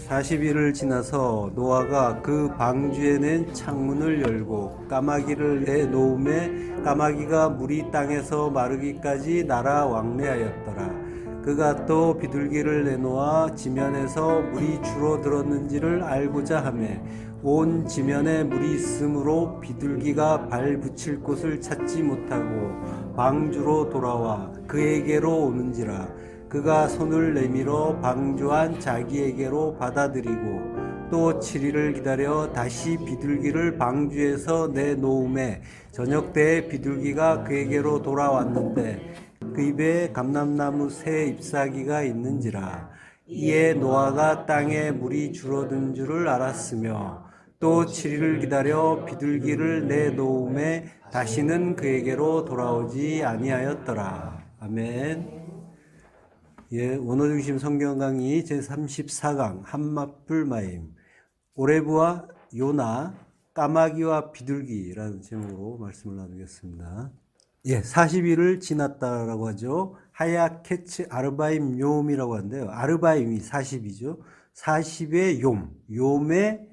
40일을 지나서 노아가 그 방주에 낸 창문을 열고 까마귀를 내놓음에 까마귀가 물이 땅에서 마르기까지 날아 왕래하였더라. 그가 또 비둘기를 내놓아 지면에서 물이 줄어들었는지를 알고자 하매 온 지면에 물이 있으므로 비둘기가 발 붙일 곳을 찾지 못하고 방주로 돌아와 그에게로 오는지라. 그가 손을 내밀어 방주한 자기에게로 받아들이고 또 7일을 기다려 다시 비둘기를 방주에서 내놓음에 저녁 때에 비둘기가 그에게로 돌아왔는데 그 입에 감람나무 새 잎사귀가 있는지라. 이에 노아가 땅에 물이 줄어든 줄을 알았으며 또 7일을 기다려 비둘기를 내놓음에 다시는 그에게로 돌아오지 아니하였더라. 아멘. 예, 원어중심 성경 강의 제34강 한마풀 마임 오레브와 요나 까마귀와 비둘기라는 제목으로 말씀을 나누겠습니다. 예, 40일을 지났다라고 하죠. 하야 케츠 아르바임 욤이라고 하는데요. 아르바임이 40이죠. 40의 욤의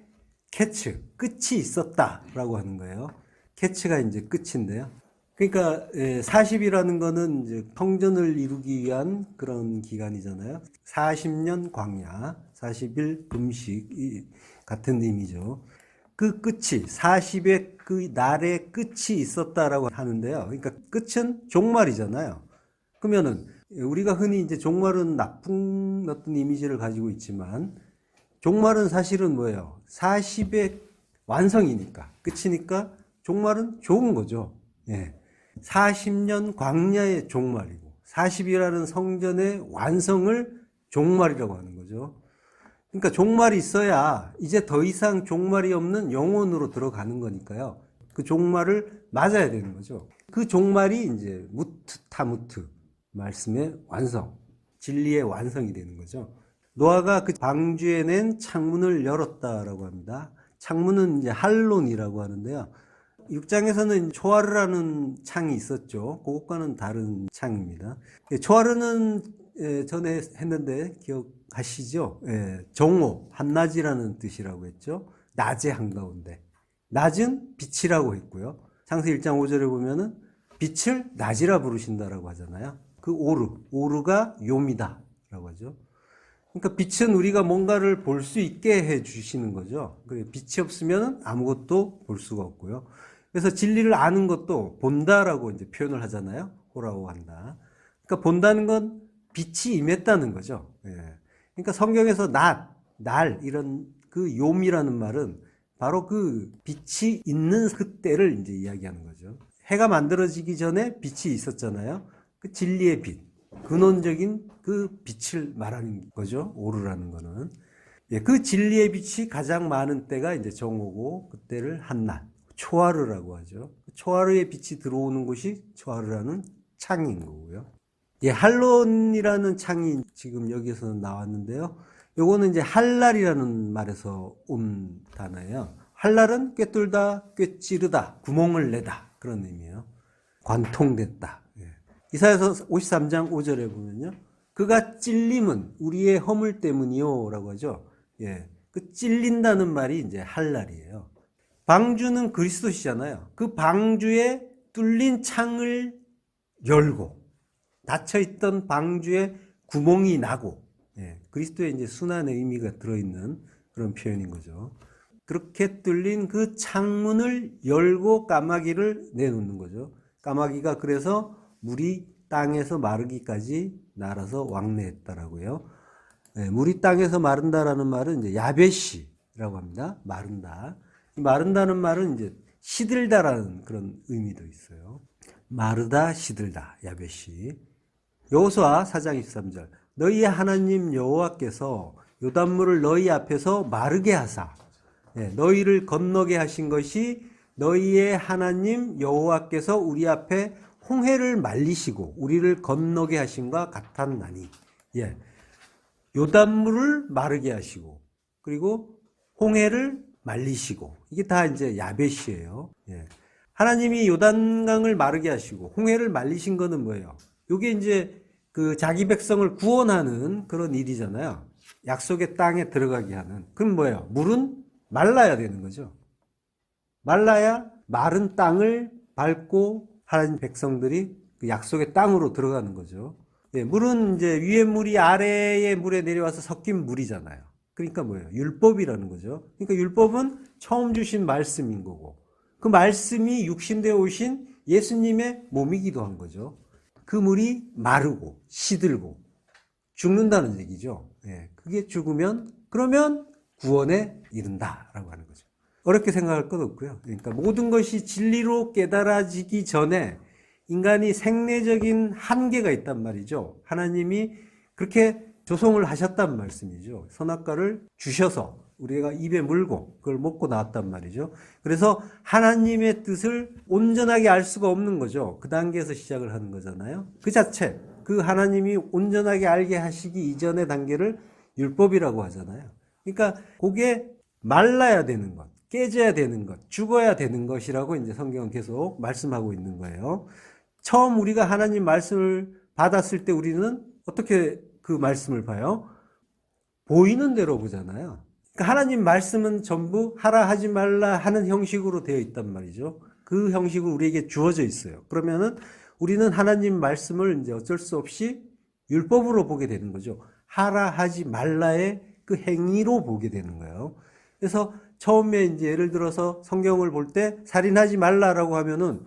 케츠 끝이 있었다라고 하는 거예요. 케츠가 이제 끝인데요. 그러니까 40이라는 거는 이제 성전을 이루기 위한 그런 기간이잖아요. 40년 광야, 40일 금식 같은 의미죠. 그 끝이 40의 그 날의 끝이 있었다라고 하는데요. 그러니까 끝은 종말이잖아요. 그러면은 우리가 흔히 이제 종말은 나쁜 어떤 이미지를 가지고 있지만 종말은 사실은 뭐예요? 40의 완성이니까 끝이니까 종말은 좋은 거죠. 예. 40년 광야의 종말이고 40이라는 성전의 완성을 종말이라고 하는 거죠. 그러니까 종말이 있어야 이제 더 이상 종말이 없는 영원으로 들어가는 거니까요. 그 종말을 맞아야 되는 거죠. 그 종말이 이제 무트 타무트 말씀의 완성, 진리의 완성이 되는 거죠. 노아가 그 방주에 낸 창문을 열었다라고 합니다. 창문은 이제 할론이라고 하는데요. 6장에서는 초하르라는 창이 있었죠. 그것과는 다른 창입니다. 초하르는 전에 했는데 기억하시죠? 정오, 한낮이라는 뜻이라고 했죠. 낮의 한가운데. 낮은 빛이라고 했고요. 창세 1장 5절에 보면은 빛을 낮이라 부르신다라고 하잖아요. 그 오르가 욤이다라고 하죠. 그러니까 빛은 우리가 뭔가를 볼 수 있게 해 주시는 거죠. 빛이 없으면 아무것도 볼 수가 없고요. 그래서 진리를 아는 것도 본다라고 이제 표현을 하잖아요. 호라고 한다. 그러니까 본다는 건 빛이 임했다는 거죠. 그러니까 성경에서 날 이런 그 욤이라는 말은 바로 그 빛이 있는 그때를 이제 이야기하는 거죠. 해가 만들어지기 전에 빛이 있었잖아요. 그 진리의 빛, 근원적인 그 빛을 말하는 거죠. 오르라는 거는. 그 진리의 빛이 가장 많은 때가 이제 정오고 그때를 한낮. 초하르라고 하죠. 초하르의 빛이 들어오는 곳이 초하르라는 창인 거고요. 할론이라는 창이 지금 여기에서는 나왔는데요. 요거는 이제 할랄이라는 말에서 온 단어예요. 할랄은 꿰뚫다, 꿰찌르다, 구멍을 내다 그런 의미예요. 관통됐다. 이사야서 53장 5절에 보면요. 그가 찔림은 우리의 허물 때문이요 라고 하죠. 그 찔린다는 말이 이제 할랄이에요. 방주는 그리스도시잖아요. 그 방주에 뚫린 창을 열고 닫혀있던 방주에 구멍이 나고 그리스도의 이제 순환의 의미가 들어있는 그런 표현인 거죠. 그렇게 뚫린 그 창문을 열고 까마귀를 내놓는 거죠. 까마귀가 그래서 물이 땅에서 마르기까지 날아서 왕래했다라고요. 물이 땅에서 마른다라는 말은 이제 야베시라고 합니다. 마른다. 마른다는 말은 이제 시들다라는 그런 의미도 있어요. 마르다, 시들다, 야베시. 여호수아 4장 23절. 너희의 하나님 여호와께서 요단물을 너희 앞에서 마르게 하사 너희를 건너게 하신 것이 너희의 하나님 여호와께서 우리 앞에 홍해를 말리시고 우리를 건너게 하신과 같았나니. 예. 요단물을 마르게 하시고 그리고 홍해를 말리시고 이게 다 이제 야벳이에요. 예. 하나님이 요단강을 마르게 하시고 홍해를 말리신 거는 뭐예요? 이게 이제 그 자기 백성을 구원하는 그런 일이잖아요. 약속의 땅에 들어가게 하는. 그럼 뭐예요? 물은 말라야 되는 거죠. 말라야 마른 땅을 밟고 하나님 백성들이 그 약속의 땅으로 들어가는 거죠. 예, 물은 이제 위에 물이 아래의 물에 내려와서 섞인 물이잖아요. 그러니까 뭐예요? 율법이라는 거죠. 그러니까 율법은 처음 주신 말씀인 거고 그 말씀이 육신되어 오신 예수님의 몸이기도 한 거죠. 그 물이 마르고 시들고 죽는다는 얘기죠. 예, 그게 죽으면 그러면 구원에 이른다라고 하는 거죠. 어렵게 생각할 것 없고요. 그러니까 모든 것이 진리로 깨달아지기 전에 인간이 생리적인 한계가 있단 말이죠. 하나님이 그렇게 조성을 하셨단 말씀이죠. 선악과를 주셔서 우리가 입에 물고 그걸 먹고 나왔단 말이죠. 그래서 하나님의 뜻을 온전하게 알 수가 없는 거죠. 그 단계에서 시작을 하는 거잖아요. 그 자체, 그 하나님이 온전하게 알게 하시기 이전의 단계를 율법이라고 하잖아요. 그러니까 그게 말라야 되는 것, 깨져야 되는 것, 죽어야 되는 것이라고 이제 성경은 계속 말씀하고 있는 거예요. 처음 우리가 하나님 말씀을 받았을 때 우리는 어떻게 그 말씀을 봐요? 보이는 대로 보잖아요. 그러니까 하나님 말씀은 전부 하라 하지 말라 하는 형식으로 되어 있단 말이죠. 그 형식으로 우리에게 주어져 있어요. 그러면은 우리는 하나님 말씀을 이제 어쩔 수 없이 율법으로 보게 되는 거죠. 하라 하지 말라의 그 행위로 보게 되는 거예요. 그래서 처음에 이제 예를 들어서 성경을 볼 때 살인하지 말라라고 하면은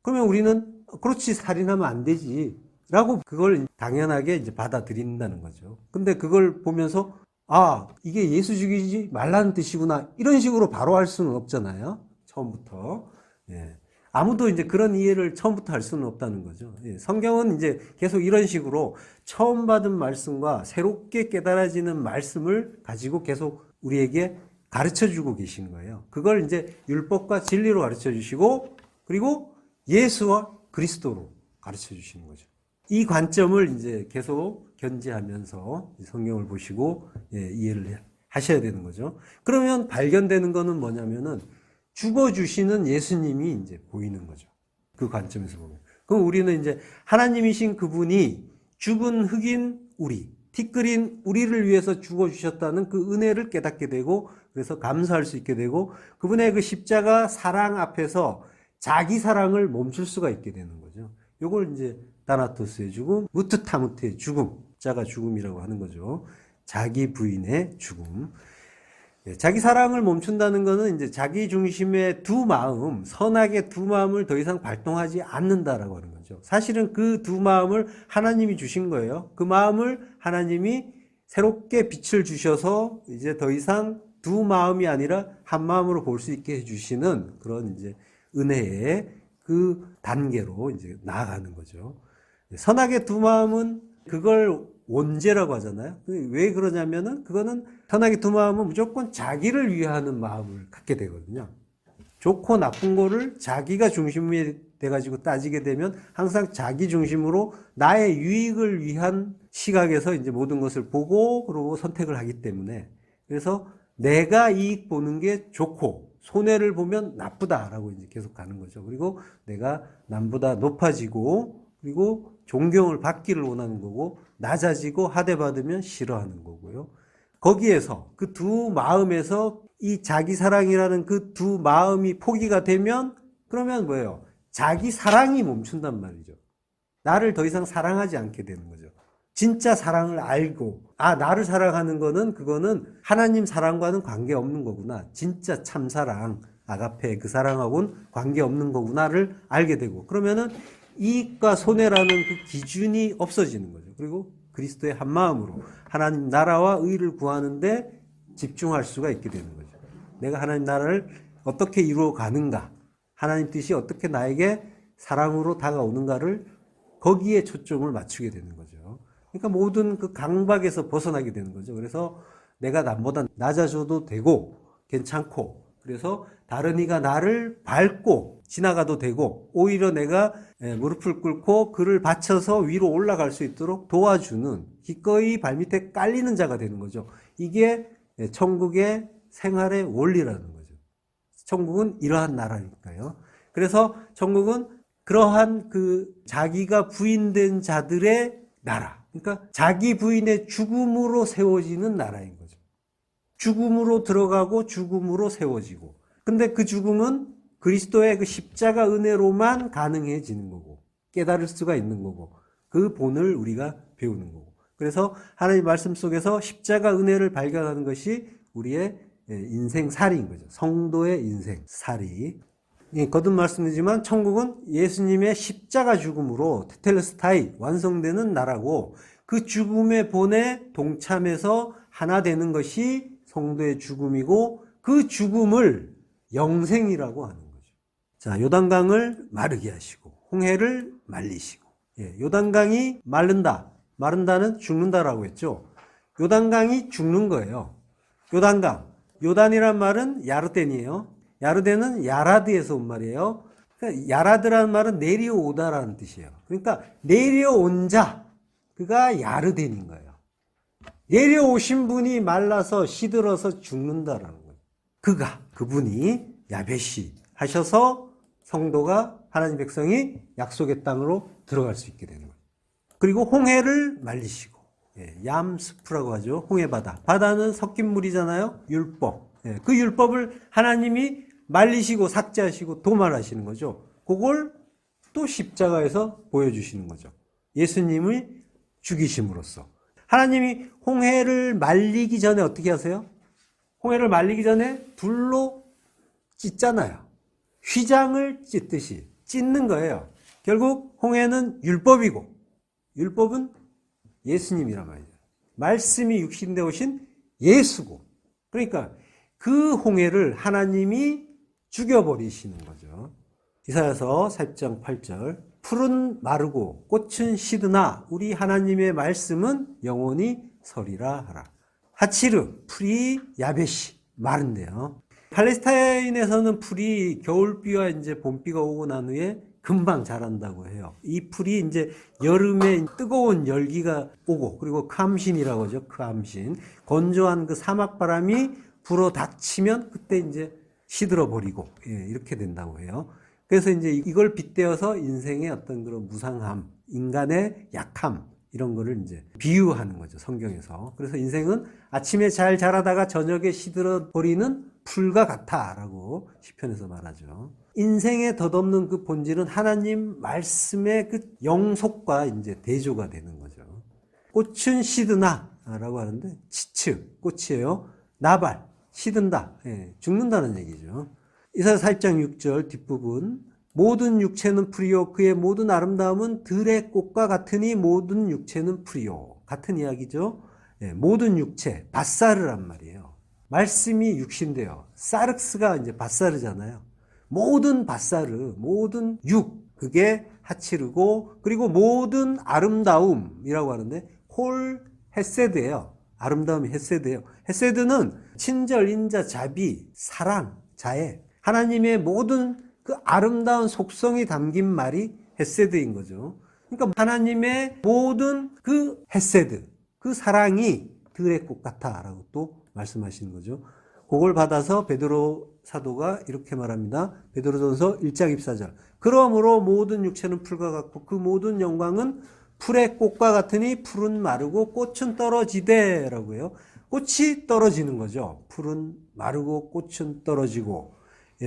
그러면 우리는 그렇지 살인하면 안 되지 라고 그걸 당연하게 이제 받아들인다는 거죠. 근데 그걸 보면서 아 이게 예수 죽이지 말라는 뜻이구나 이런 식으로 바로 할 수는 없잖아요. 처음부터. 예. 아무도 이제 그런 이해를 처음부터 할 수는 없다는 거죠. 예. 성경은 이제 계속 이런 식으로 처음 받은 말씀과 새롭게 깨달아지는 말씀을 가지고 계속 우리에게 가르쳐 주고 계신 거예요. 그걸 이제 율법과 진리로 가르쳐 주시고 그리고 예수와 그리스도로 가르쳐 주시는 거죠. 이 관점을 이제 계속 견지하면서 성경을 보시고 이해를 하셔야 되는 거죠. 그러면 발견되는 거는 뭐냐면은 죽어주시는 예수님이 이제 보이는 거죠. 그 관점에서 보면. 그럼 우리는 이제 하나님이신 그분이 죽은 흑인 우리, 티끌인 우리를 위해서 죽어주셨다는 그 은혜를 깨닫게 되고 그래서 감사할 수 있게 되고 그분의 그 십자가 사랑 앞에서 자기 사랑을 멈출 수가 있게 되는 거죠. 요걸 이제 다나토스의 죽음, 무트타무트의 죽음, 자가 죽음이라고 하는 거죠. 자기 부인의 죽음. 자기 사랑을 멈춘다는 것은 이제 자기 중심의 두 마음, 선악의 두 마음을 더 이상 발동하지 않는다라고 하는 거죠. 사실은 그 두 마음을 하나님이 주신 거예요. 그 마음을 하나님이 새롭게 빛을 주셔서 이제 더 이상 두 마음이 아니라 한 마음으로 볼 수 있게 해주시는 그런 이제 은혜의 그 단계로 이제 나아가는 거죠. 선악의 두 마음은 그걸 원죄라고 하잖아요. 왜 그러냐면은 그거는 선악의 두 마음은 무조건 자기를 위하는 마음을 갖게 되거든요. 좋고 나쁜 거를 자기가 중심이 돼가지고 따지게 되면 항상 자기 중심으로 나의 유익을 위한 시각에서 이제 모든 것을 보고 그러고 선택을 하기 때문에 그래서 내가 이익 보는 게 좋고 손해를 보면 나쁘다라고 이제 계속 가는 거죠. 그리고 내가 남보다 높아지고 그리고 존경을 받기를 원하는 거고 낮아지고 하대받으면 싫어하는 거고요. 거기에서 그 두 마음에서 이 자기 사랑이라는 그 두 마음이 포기가 되면 그러면 뭐예요? 자기 사랑이 멈춘단 말이죠. 나를 더 이상 사랑하지 않게 되는 거죠. 진짜 사랑을 알고 나를 사랑하는 거는 그거는 하나님 사랑과는 관계없는 거구나. 진짜 참사랑 아가페 그 사랑하고는 관계없는 거구나를 알게 되고 그러면은 이익과 손해라는 그 기준이 없어지는 거죠. 그리고 그리스도의 한 마음으로 하나님 나라와 의를 구하는데 집중할 수가 있게 되는 거죠. 내가 하나님 나라를 어떻게 이루어 가는가, 하나님 뜻이 어떻게 나에게 사랑으로 다가오는가를 거기에 초점을 맞추게 되는 거죠. 그러니까 모든 그 강박에서 벗어나게 되는 거죠. 그래서 내가 남보다 낮아져도 되고 괜찮고 그래서 다른 이가 나를 밟고 지나가도 되고 오히려 내가 무릎을 꿇고 그를 받쳐서 위로 올라갈 수 있도록 도와주는 기꺼이 발밑에 깔리는 자가 되는 거죠. 이게 천국의 생활의 원리라는 거죠. 천국은 이러한 나라니까요. 그래서 천국은 그러한 그 자기가 부인된 자들의 나라. 그러니까 자기 부인의 죽음으로 세워지는 나라인 거죠. 죽음으로 들어가고 죽음으로 세워지고. 근데 그 죽음은 그리스도의 그 십자가 은혜로만 가능해지는 거고, 깨달을 수가 있는 거고, 그 본을 우리가 배우는 거고. 그래서 하나님 말씀 속에서 십자가 은혜를 발견하는 것이 우리의 인생살이인 거죠. 성도의 인생살이. 거듭 말씀드리지만 천국은 예수님의 십자가 죽음으로 테텔레스타이 완성되는 나라고, 그 죽음의 본에 동참해서 하나 되는 것이 성도의 죽음이고, 그 죽음을 영생이라고 하는 거죠. 자, 요단강을 마르게 하시고 홍해를 말리시고. 요단강이 마른다는 죽는다라고 했죠. 요단강이 죽는 거예요. 요단강. 요단이란 말은 야르덴이에요. 야르덴은 야라드에서 온 말이에요. 그러니까 야라드라는 말은 내려오다라는 뜻이에요. 그러니까 내려온 자, 그가 야르덴인 거예요. 내려오신 분이 말라서 시들어서 죽는다라는 거예요. 그분이 야베시 하셔서 성도가, 하나님 백성이 약속의 땅으로 들어갈 수 있게 되는 거예요. 그리고 홍해를 말리시고, 얌스프라고 하죠. 홍해바다. 바다는 섞인 물이잖아요. 율법. 그 율법을 하나님이 말리시고 삭제하시고 도말하시는 거죠. 그걸 또 십자가에서 보여주시는 거죠. 예수님을 죽이심으로써. 하나님이 홍해를 말리기 전에 어떻게 하세요? 홍해를 말리기 전에 불로 찢잖아요. 휘장을 찢듯이 찢는 거예요. 결국 홍해는 율법이고, 율법은 예수님이란 말이죠. 말씀이 육신되어 오신 예수고. 그러니까 그 홍해를 하나님이 죽여버리시는 거죠. 이사야서 4장 8절. 풀은 마르고 꽃은 시드나 우리 하나님의 말씀은 영원히 서리라 하라. 하치르, 풀이 야베시, 마른데요. 팔레스타인에서는 풀이 겨울비와 이제 봄비가 오고 난 후에 금방 자란다고 해요. 이 풀이 이제 여름에 뜨거운 열기가 오고, 그리고 크암신이라고 하죠. 크암신. 건조한 그 사막바람이 불어 닥치면 그때 이제 시들어 버리고, 이렇게 된다고 해요. 그래서 이제 이걸 빗대어서 인생의 어떤 그런 무상함, 인간의 약함, 이런 거를 이제 비유하는 거죠, 성경에서. 그래서 인생은 아침에 잘 자라다가 저녁에 시들어 버리는 풀과 같아라고 시편에서 말하죠. 인생에 덧없는 그 본질은 하나님 말씀의 그 영속과 이제 대조가 되는 거죠. 꽃은 시드나라고 하는데 치츠, 꽃이에요. 나발, 시든다, 죽는다는 얘기죠. 이사야 4장 6절 뒷부분. 모든 육체는 풀이요 그의 모든 아름다움은 들의 꽃과 같으니 모든 육체는 풀이요. 같은 이야기죠. 모든 육체, 바사르란 말이에요. 말씀이 육신데요. 사르스가 이제 바사르잖아요. 모든 바사르, 모든 육, 그게 하치르고, 그리고 모든 아름다움이라고 하는데 홀 헤세드예요. 아름다움이 헤세드예요. 헤세드는 친절, 인자, 자비, 사랑, 자애, 하나님의 모든 그 아름다운 속성이 담긴 말이 헤세드인 거죠. 그러니까 하나님의 모든 그 헤세드, 그 사랑이 들의 꽃 같아라고 또 말씀하시는 거죠. 그걸 받아서 베드로 사도가 이렇게 말합니다. 베드로전서 1장 24절. 그러므로 모든 육체는 풀과 같고 그 모든 영광은 풀의 꽃과 같으니 풀은 마르고 꽃은 떨어지되라고 해요. 꽃이 떨어지는 거죠. 풀은 마르고 꽃은 떨어지고,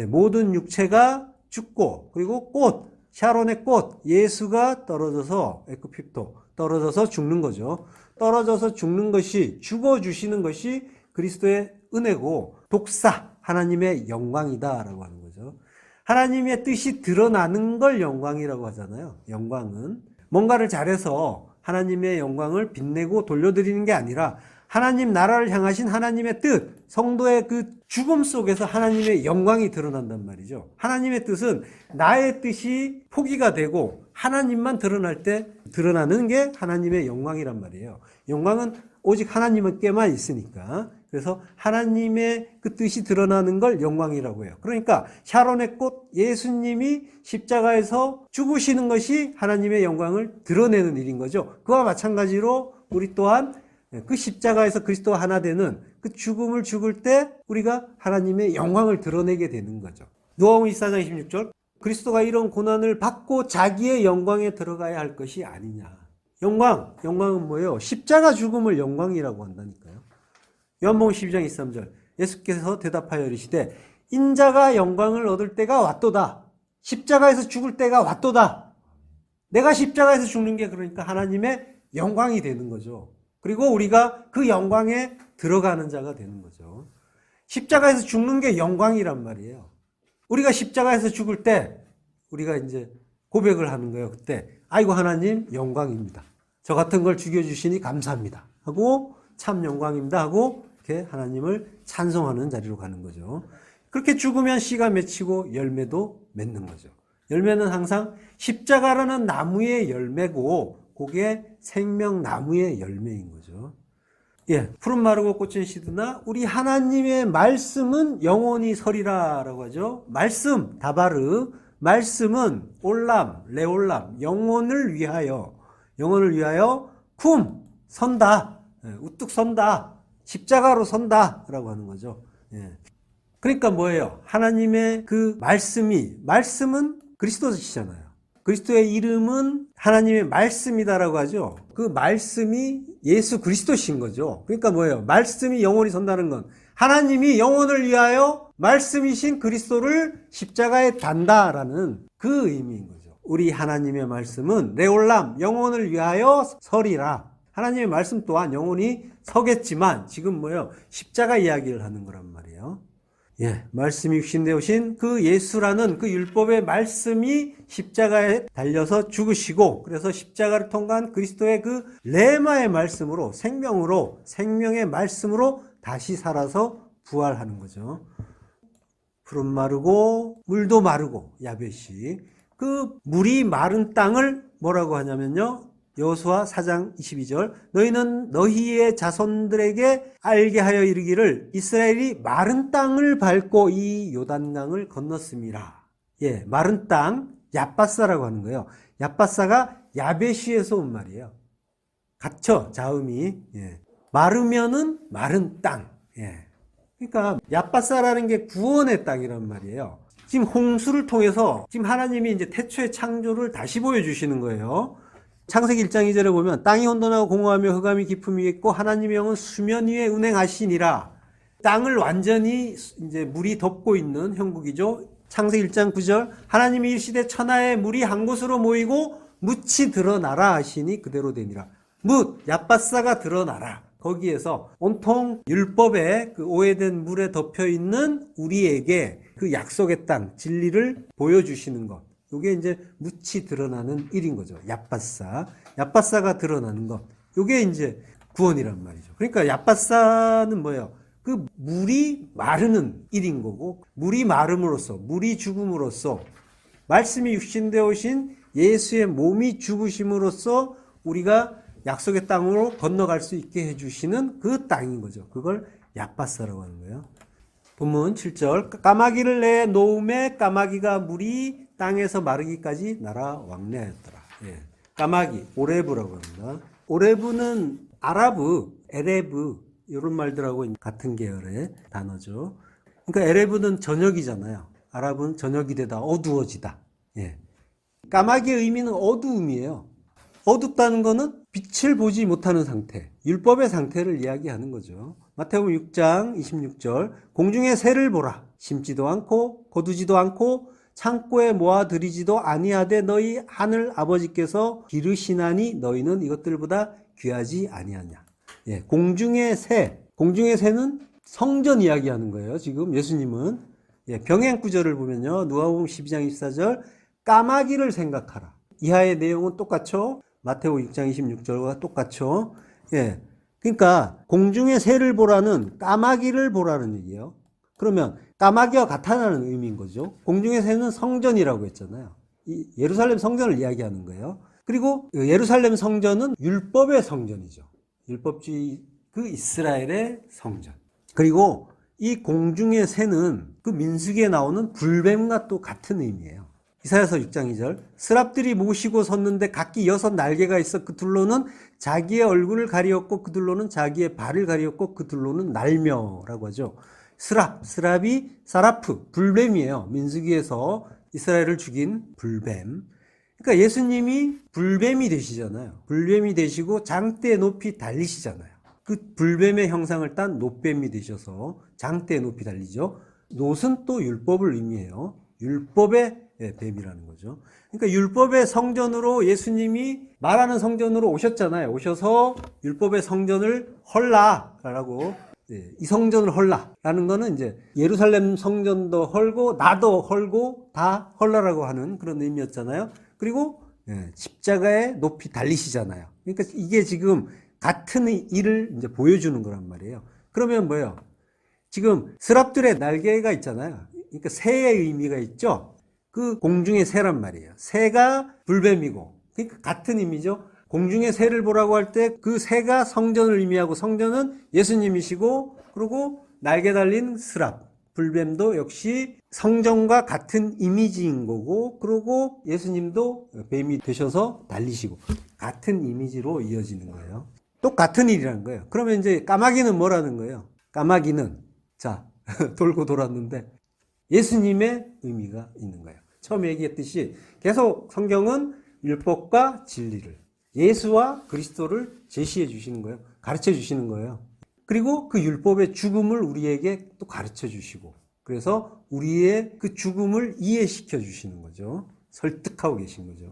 모든 육체가 죽고, 그리고 꽃, 샤론의 꽃, 예수가 떨어져서, 에크핍토, 떨어져서 죽는 거죠. 떨어져서 죽는 것이, 죽어주시는 것이 그리스도의 은혜고, 독사, 하나님의 영광이다라고 하는 거죠. 하나님의 뜻이 드러나는 걸 영광이라고 하잖아요. 영광은 뭔가를 잘해서 하나님의 영광을 빛내고 돌려드리는 게 아니라 하나님 나라를 향하신 하나님의 뜻, 성도의 그 죽음 속에서 하나님의 영광이 드러난단 말이죠. 하나님의 뜻은 나의 뜻이 포기가 되고 하나님만 드러날 때 드러나는 게 하나님의 영광이란 말이에요. 영광은 오직 하나님께만 있으니까. 그래서 하나님의 그 뜻이 드러나는 걸 영광이라고 해요. 그러니까 샤론의 꽃 예수님이 십자가에서 죽으시는 것이 하나님의 영광을 드러내는 일인 거죠. 그와 마찬가지로 우리 또한 그 십자가에서 그리스도와 하나 되는 그 죽음을 죽을 때 우리가 하나님의 영광을 드러내게 되는 거죠. 누가복음 24장 26절 그리스도가 이런 고난을 받고 자기의 영광에 들어가야 할 것이 아니냐. 영광은 뭐예요? 십자가 죽음을 영광이라고 한다니까요. 요한복음 12장 23절 예수께서 대답하여 이르시되 인자가 영광을 얻을 때가 왔도다. 십자가에서 죽을 때가 왔도다. 내가 십자가에서 죽는 게 그러니까 하나님의 영광이 되는 거죠. 그리고 우리가 그 영광에 들어가는 자가 되는 거죠. 십자가에서 죽는 게 영광이란 말이에요. 우리가 십자가에서 죽을 때 우리가 이제 고백을 하는 거예요. 그때 아이고 하나님 영광입니다. 저 같은 걸 죽여주시니 감사합니다 하고 참 영광입니다 하고 이렇게 하나님을 찬송하는 자리로 가는 거죠. 그렇게 죽으면 씨가 맺히고 열매도 맺는 거죠. 열매는 항상 십자가라는 나무의 열매고 그게 생명나무의 열매인 거죠. 예, 푸른 마르고 꽃은 시드나 우리 하나님의 말씀은 영원히 서리라라고 하죠. 말씀, 다바르, 말씀은 올람, 레올람, 영혼을 위하여 쿰, 선다, 우뚝 선다, 십자가로 선다라고 하는 거죠. 예. 그러니까 뭐예요? 하나님의 그 말씀은 그리스도시잖아요. 그리스도의 이름은 하나님의 말씀이다라고 하죠. 그 말씀이 예수 그리스도신 거죠. 그러니까 뭐예요? 말씀이 영원히 선다는 건 하나님이 영혼을 위하여 말씀이신 그리스도를 십자가에 단다라는 그 의미인 거죠. 우리 하나님의 말씀은 레올람, 영혼을 위하여 서리라. 하나님의 말씀 또한 영혼이 서겠지만 지금 뭐예요? 십자가 이야기를 하는 거란 말이에요. 예, 말씀이 육신되오신 그 예수라는 그 율법의 말씀이 십자가에 달려서 죽으시고 그래서 십자가를 통과한 그리스도의 그 레마의 말씀으로 생명의 말씀으로 다시 살아서 부활하는 거죠. 푸른 마르고 물도 마르고 야벳이 그 물이 마른 땅을 뭐라고 하냐면요. 여호수아 4장 22절 너희는 너희의 자손들에게 알게 하여 이르기를 이스라엘이 마른 땅을 밟고 이 요단강을 건넜음이라. 예, 마른 땅 얏바사라고 하는 거예요. 얏바사가 야베시에서 온 말이에요. 갇혀 자음이 예. 마르면은 마른 땅. 예. 그러니까 얏바사라는 게 구원의 땅이란 말이에요. 지금 홍수를 통해서 지금 하나님이 이제 태초의 창조를 다시 보여주시는 거예요. 창세기 1장 2절에 보면 땅이 혼돈하고 공허하며 흑암이 깊음이 있고 하나님의 영은 수면 위에 운행하시니라. 땅을 완전히 이제 물이 덮고 있는 형국이죠. 창세기 1장 9절 하나님이 일시되 천하의 물이 한 곳으로 모이고 묻이 드러나라 하시니 그대로 되니라. 얏바사가 드러나라. 거기에서 온통 율법에 그 오해된 물에 덮여 있는 우리에게 그 약속의 땅 진리를 보여주시는 것. 이게 이제 묻이 드러나는 일인 거죠. 얏바사가 드러나는 것. 이게 이제 구원이란 말이죠. 그러니까 얏바사는 뭐예요? 그 물이 마르는 일인 거고, 물이 마름으로써, 물이 죽음으로써, 말씀이 육신되어 오신 예수의 몸이 죽으심으로써 우리가 약속의 땅으로 건너갈 수 있게 해주시는 그 땅인 거죠. 그걸 얏바사라고 하는 거예요. 본문 7절 까마귀를 내 놓음에 까마귀가 물이 땅에서 마르기까지 날아 왕래하였더라. 예. 까마귀, 오레브라고 합니다. 오레브는 아라브, 에레브 이런 말들하고 같은 계열의 단어죠. 그러니까 에레브는 저녁이잖아요. 아랍은 저녁이 되다 어두워지다. 예. 까마귀의 의미는 어두움이에요. 어둡다는 거는 빛을 보지 못하는 상태, 율법의 상태를 이야기하는 거죠. 마태복음 6장 26절 공중의 새를 보라. 심지도 않고 거두지도 않고 창고에 모아들이지도 아니하되 너희 하늘 아버지께서 기르시나니 너희는 이것들보다 귀하지 아니하냐. 예, 공중의 새는 성전 이야기하는 거예요. 지금 예수님은 예, 병행 구절을 보면요. 누가복음 12장 24절 까마귀를 생각하라. 이하의 내용은 똑같죠. 마태복음 6장 26절과 똑같죠. 예. 그러니까 공중의 새를 보라는 까마귀를 보라는 얘기예요. 그러면 까마귀와 같다는 의미인 거죠. 공중의 새는 성전이라고 했잖아요. 이 예루살렘 성전을 이야기하는 거예요. 그리고 예루살렘 성전은 율법의 성전이죠. 율법주의 그 이스라엘의 성전. 그리고 이 공중의 새는 그 민수기에 나오는 불뱀과 또 같은 의미예요. 이사야서 6장 2절. 스랍들이 모시고 섰는데 각기 6 날개가 있어 그 둘로는 자기의 얼굴을 가리었고 그 둘로는 자기의 발을 가리었고 그 둘로는 날며라고 하죠. 스랍이 사라프, 불뱀이에요. 민수기에서 이스라엘을 죽인 불뱀. 그러니까 예수님이 불뱀이 되시잖아요. 불뱀이 되시고 장대 높이 달리시잖아요. 그 불뱀의 형상을 딴 놋뱀이 되셔서 장대 높이 달리죠. 놋은 또 율법을 의미해요. 율법의 뱀이라는 거죠. 그러니까 율법의 성전으로 예수님이 말하는 성전으로 오셨잖아요. 오셔서 율법의 성전을 헐라라고, 이 성전을 헐라라는 거는 이제 예루살렘 성전도 헐고 나도 헐고 다 헐라라고 하는 그런 의미였잖아요. 그리고 십자가에 높이 달리시잖아요. 그러니까 이게 지금 같은 일을 이제 보여주는 거란 말이에요. 그러면 뭐예요? 지금 스랍들의 날개가 있잖아요. 그러니까 새의 의미가 있죠. 그 공중의 새란 말이에요. 새가 불뱀이고, 그러니까 같은 의미죠. 공중의 새를 보라고 할 때 그 새가 성전을 의미하고 성전은 예수님이시고, 그리고 날개 달린 스랍, 불뱀도 역시 성전과 같은 이미지인 거고, 그리고 예수님도 뱀이 되셔서 달리시고 같은 이미지로 이어지는 거예요. 똑같은 일이라는 거예요. 그러면 이제 까마귀는 뭐라는 거예요? 까마귀는 자 돌고 돌았는데 예수님의 의미가 있는 거예요. 처음 얘기했듯이 계속 성경은 율법과 진리를, 예수와 그리스도를 제시해 주시는 거예요. 가르쳐 주시는 거예요. 그리고 그 율법의 죽음을 우리에게 또 가르쳐 주시고, 그래서 우리의 그 죽음을 이해시켜 주시는 거죠. 설득하고 계신 거죠.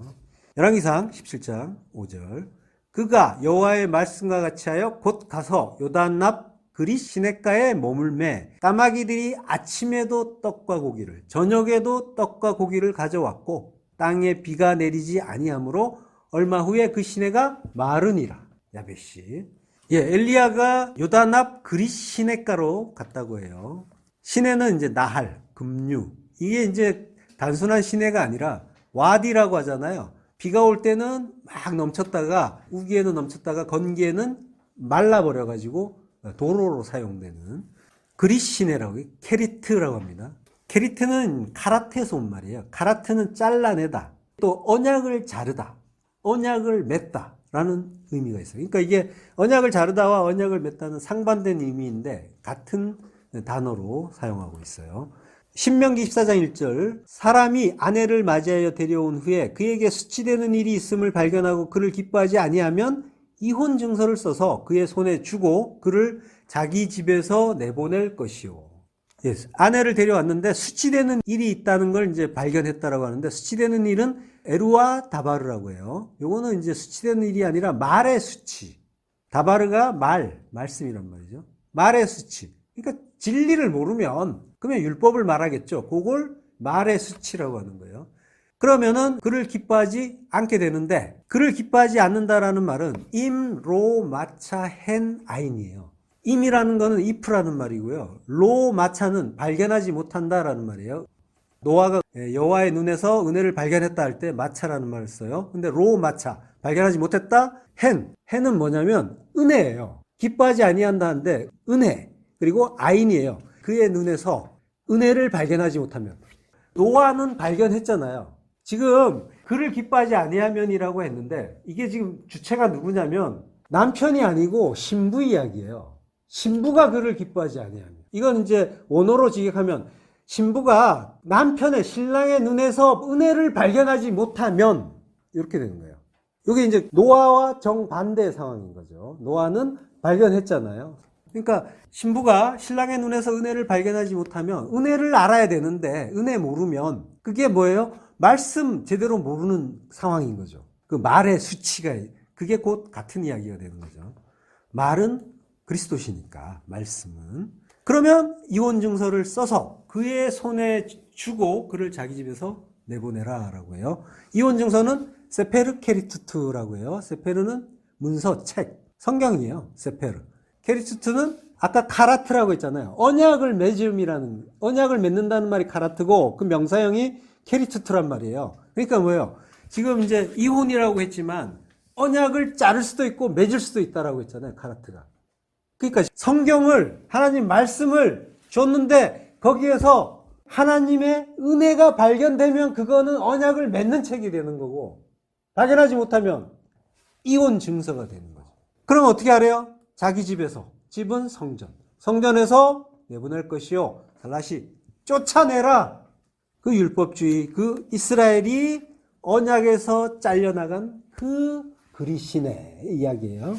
열왕기상 17장 5절. 그가 여호와의 말씀과 같이 하여 곧 가서 요단 앞 그릿 시냇가에 머물매 까마귀들이 아침에도 떡과 고기를 저녁에도 떡과 고기를 가져왔고 땅에 비가 내리지 아니하므로 얼마 후에 그 시내가 마르니라. 야베시. 엘리야가 요단 앞 그릿 시냇가로 갔다고 해요. 시내는 이제 나할, 급류. 이게 이제 단순한 시내가 아니라 와디라고 하잖아요. 비가 올 때는 막 넘쳤다가 우기에는 넘쳤다가 건기에는 말라버려가지고 도로로 사용되는 그릿 시내라고, 케리트라고 합니다. 케리트는 카라트에서 온 말이에요. 카라트는 잘라내다, 또 언약을 자르다, 언약을 맺다 라는 의미가 있어요. 그러니까 이게 언약을 자르다와 언약을 맺다는 상반된 의미인데 같은 단어로 사용하고 있어요. 신명기 14장 1절. 사람이 아내를 맞이하여 데려온 후에 그에게 수치되는 일이 있음을 발견하고 그를 기뻐하지 아니하면 이혼 증서를 써서 그의 손에 주고 그를 자기 집에서 내보낼 것이요. 아내를 데려왔는데 수치되는 일이 있다는 걸 이제 발견했다라고 하는데, 수치되는 일은 에루와 다바르라고 해요. 요거는 이제 수치되는 일이 아니라 말의 수치. 다바르가 말씀이란 말이죠. 말의 수치. 그러니까 진리를 모르면 그러면 율법을 말하겠죠. 그걸 말의 수치라고 하는 거예요. 그러면은 그를 기뻐하지 않게 되는데, 그를 기뻐하지 않는다라는 말은 임, 로, 마차, 헨, 아인이에요. 임이라는 거는 if라는 말이고요. 로, 마차는 발견하지 못한다라는 말이에요. 노아가 여호와의 눈에서 은혜를 발견했다 할 때 마차라는 말을 써요. 근데 로, 마차, 발견하지 못했다? 헨은 뭐냐면 은혜예요. 기뻐하지 아니한다는데 은혜, 그리고 아인이에요. 그의 눈에서 은혜를 발견하지 못하면. 노아는 발견했잖아요. 지금 그를 기뻐하지 아니하면이라고 했는데 이게 지금 주체가 누구냐면 남편이 아니고 신부 이야기예요. 신부가 그를 기뻐하지 아니하면. 이건 이제 원어로 직역하면 신부가 남편의, 신랑의 눈에서 은혜를 발견하지 못하면 이렇게 되는 거예요. 이게 이제 노아와 정반대의 상황인 거죠. 노아는 발견했잖아요. 그러니까 신부가 신랑의 눈에서 은혜를 발견하지 못하면, 은혜를 알아야 되는데 은혜 모르면 그게 뭐예요? 말씀 제대로 모르는 상황인 거죠. 그 말의 수치가, 그게 곧 같은 이야기가 되는 거죠. 말은 그리스도시니까, 말씀은. 그러면 이혼 증서를 써서 그의 손에 주고 그를 자기 집에서 내보내라 라고 해요. 이혼 증서는 세페르 케리투트라고 해요. 세페르는 문서, 책, 성경이에요. 세페르. 케리투트는 아까 카라트라고 했잖아요. 언약을 맺는다는 말이 카라트고 그 명사형이 케리투트란 말이에요. 그러니까 뭐예요? 지금 이제 이혼이라고 했지만 언약을 자를 수도 있고 맺을 수도 있다라고 했잖아요. 카라트가. 그러니까 성경을, 하나님 말씀을 줬는데 거기에서 하나님의 은혜가 발견되면 그거는 언약을 맺는 책이 되는 거고, 발견하지 못하면 이혼 증서가 되는 거죠. 그럼 어떻게 하래요? 자기 집에서, 집은 성전, 성전에서 내보낼 것이요, 다시 쫓아내라. 그 율법주의, 그 이스라엘이 언약에서 잘려나간 그 그리시네 이야기예요.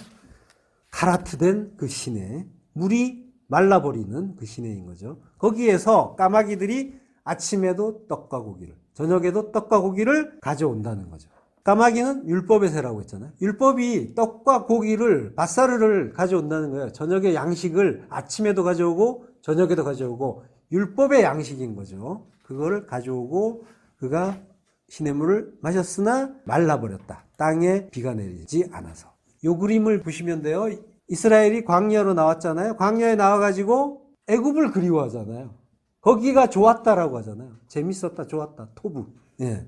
가라트된 그 시내, 물이 말라버리는 그 시내인 거죠. 거기에서 까마귀들이 아침에도 떡과 고기를, 저녁에도 떡과 고기를 가져온다는 거죠. 까마귀는 율법의 새라고 했잖아요. 율법이 떡과 고기를, 밭사르를 가져온다는 거예요. 저녁에 양식을 아침에도 가져오고 저녁에도 가져오고, 율법의 양식인 거죠. 그거를 가져오고 그가 시냇물을 마셨으나 말라버렸다. 땅에 비가 내리지 않아서. 요 그림을 보시면 돼요. 이스라엘이 광야로 나왔잖아요. 광야에 나와가지고 애굽을 그리워하잖아요. 거기가 좋았다라고 하잖아요. 재밌었다, 좋았다, 토부. 예.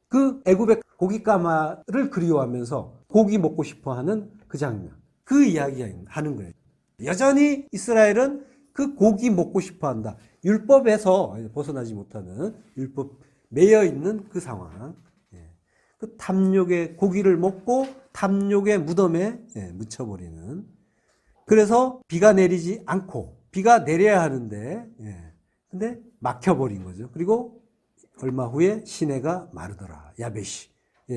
그 애굽의 고깃가마를 그리워하면서 고기 먹고 싶어하는 그 장면. 그 이야기 하는 거예요. 여전히 이스라엘은 그 고기 먹고 싶어한다. 율법에서 벗어나지 못하는, 율법 매여 있는 그 상황. 그 탐욕의 고기를 먹고 탐욕의 무덤에 묻혀버리는. 그래서 비가 내리지 않고, 비가 내려야 하는데, 근데 막혀버린 거죠. 그리고 얼마 후에 시내가 마르더라. 야베시.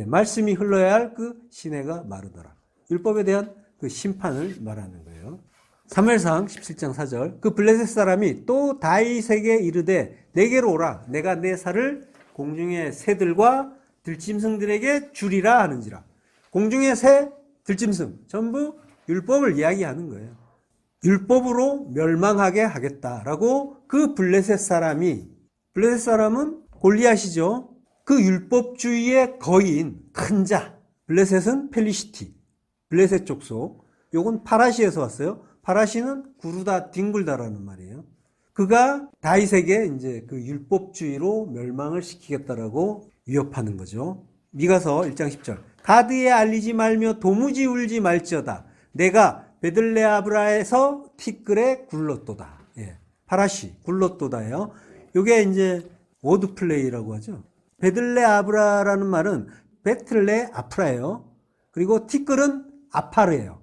말씀이 흘러야 할 그 시내가 마르더라. 율법에 대한 그 심판을 말하는 거예요. 사무엘상 17장 4절. 그 블레셋 사람이 또 다윗에게 이르되 내게로 오라. 내가 내 살을 공중의 새들과 들짐승들에게 주리라 하는지라. 공중의 새, 들짐승 전부 율법을 이야기하는 거예요. 율법으로 멸망하게 하겠다라고 그 블레셋 사람이, 블레셋 사람은 골리앗이죠. 그 율법주의의 거인, 큰 자. 블레셋은 펠리시티, 블레셋 족속. 요건 파라시에서 왔어요. 파라시는 구르다, 뒹굴다라는 말이에요. 그가 다윗에게 이제 그 율법주의로 멸망을 시키겠다라고 위협하는 거죠. 미가서 1장 10절. 가드에 알리지 말며 도무지 울지 말지어다. 내가 베들레아브라에서 티끌에 굴렀도다. 파라시, 굴렀도다예요. 요게 이제 워드플레이라고 하죠. 베들레아브라라는 말은 베틀레 아프라예요. 그리고 티끌은 아파르예요.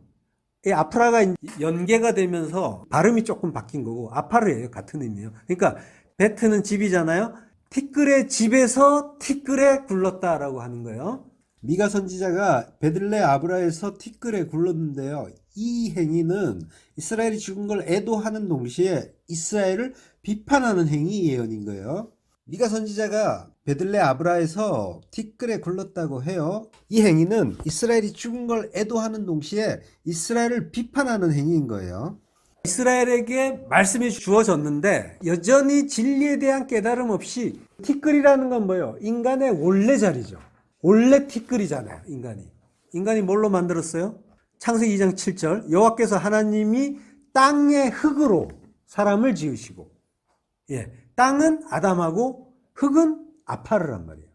이 아프라가 연계가 되면서 발음이 조금 바뀐 거고 아파르예요. 같은 의미예요. 그러니까 베트는 집이잖아요. 티끌의 집에서 티끌에 굴렀다라고 하는 거예요. 미가 선지자가 베들레 아브라에서 티끌에 굴렀는데요. 이 행위는 이스라엘이 죽은 걸 애도하는 동시에 이스라엘을 비판하는 행위 예언인 거예요. 미가 선지자가 베들레 아브라에서 티끌에 굴렀다고 해요. 이 행위는 이스라엘이 죽은 걸 애도하는 동시에 이스라엘을 비판하는 행위인 거예요. 이스라엘에게 말씀이 주어졌는데 여전히 진리에 대한 깨달음 없이, 티끌이라는 건 뭐예요? 인간의 원래 자리죠. 원래 티끌이잖아요. 인간이 뭘로 만들었어요? 창세기 2장 7절. 여호와께서 하나님이 땅의 흙으로 사람을 지으시고, 땅은 아담하고 흙은 아파르란 말이에요.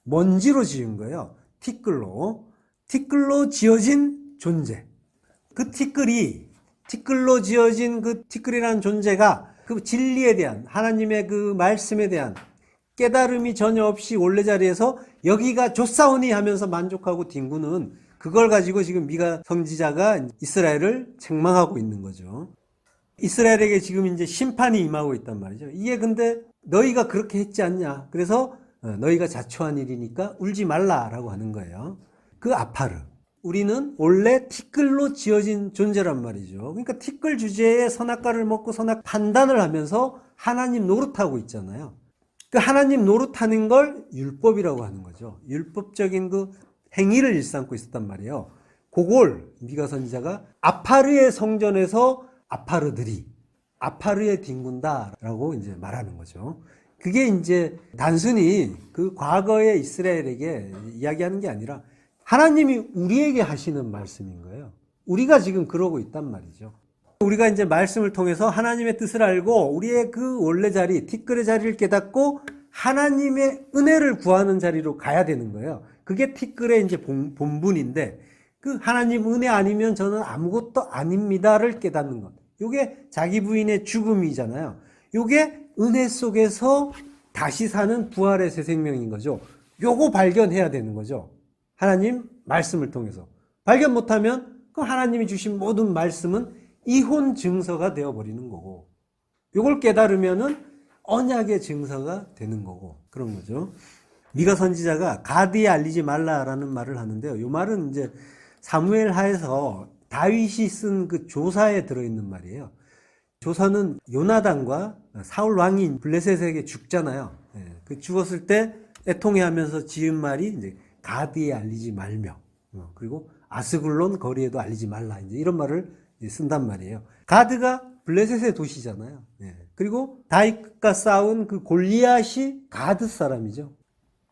먼지로 지은 거예요. 티끌로 지어진 존재. 그 티끌로 지어진 그 티끌이라는 존재가 그 진리에 대한, 하나님의 그 말씀에 대한 깨달음이 전혀 없이 원래 자리에서 여기가 좋사오니 하면서 만족하고 뒹구는, 그걸 가지고 지금 미가 선지자가 이스라엘을 책망하고 있는 거죠. 이스라엘에게 지금 이제 심판이 임하고 있단 말이죠. 이게 근데 너희가 그렇게 했지 않냐. 그래서 너희가 자초한 일이니까 울지 말라라고 하는 거예요. 그 아파르. 우리는 원래 티끌로 지어진 존재란 말이죠. 그러니까 티끌 주제에 선악과를 먹고 선악 판단을 하면서 하나님 노릇하고 있잖아요. 그 하나님 노릇하는 걸 율법이라고 하는 거죠. 율법적인 그 행위를 일삼고 있었단 말이에요. 그걸 미가 선지자가 아파르의 성전에서 아파르에 뒹군다라고 이제 말하는 거죠. 그게 이제 단순히 그 과거의 이스라엘에게 이야기하는 게 아니라 하나님이 우리에게 하시는 말씀인 거예요. 우리가 지금 그러고 있단 말이죠. 우리가 이제 말씀을 통해서 하나님의 뜻을 알고 우리의 그 원래 자리, 티끌의 자리를 깨닫고 하나님의 은혜를 구하는 자리로 가야 되는 거예요. 그게 티끌의 이제 본분인데, 그 하나님 은혜 아니면 저는 아무것도 아닙니다를 깨닫는 것. 요게 자기 부인의 죽음이잖아요. 요게 은혜 속에서 다시 사는 부활의 새 생명인 거죠. 요거 발견해야 되는 거죠. 하나님 말씀을 통해서. 발견 못하면 그 하나님이 주신 모든 말씀은 이혼 증서가 되어버리는 거고, 요걸 깨달으면은 언약의 증서가 되는 거고, 그런 거죠. 미가 선지자가 가드에 알리지 말라라는 말을 하는데요. 요 말은 이제 사무엘 하에서 다윗이 쓴 그 조사에 들어있는 말이에요. 조사는 요나단과 사울 왕이 블레셋에게 죽잖아요. 그 죽었을 때 애통해하면서 지은 말이 이제 가드에 알리지 말며, 그리고 아스글론 거리에도 알리지 말라, 이제 이런 말을 쓴단 말이에요. 가드가 블레셋의 도시잖아요. 그리고 다윗과 싸운 그 골리앗이 가드 사람이죠.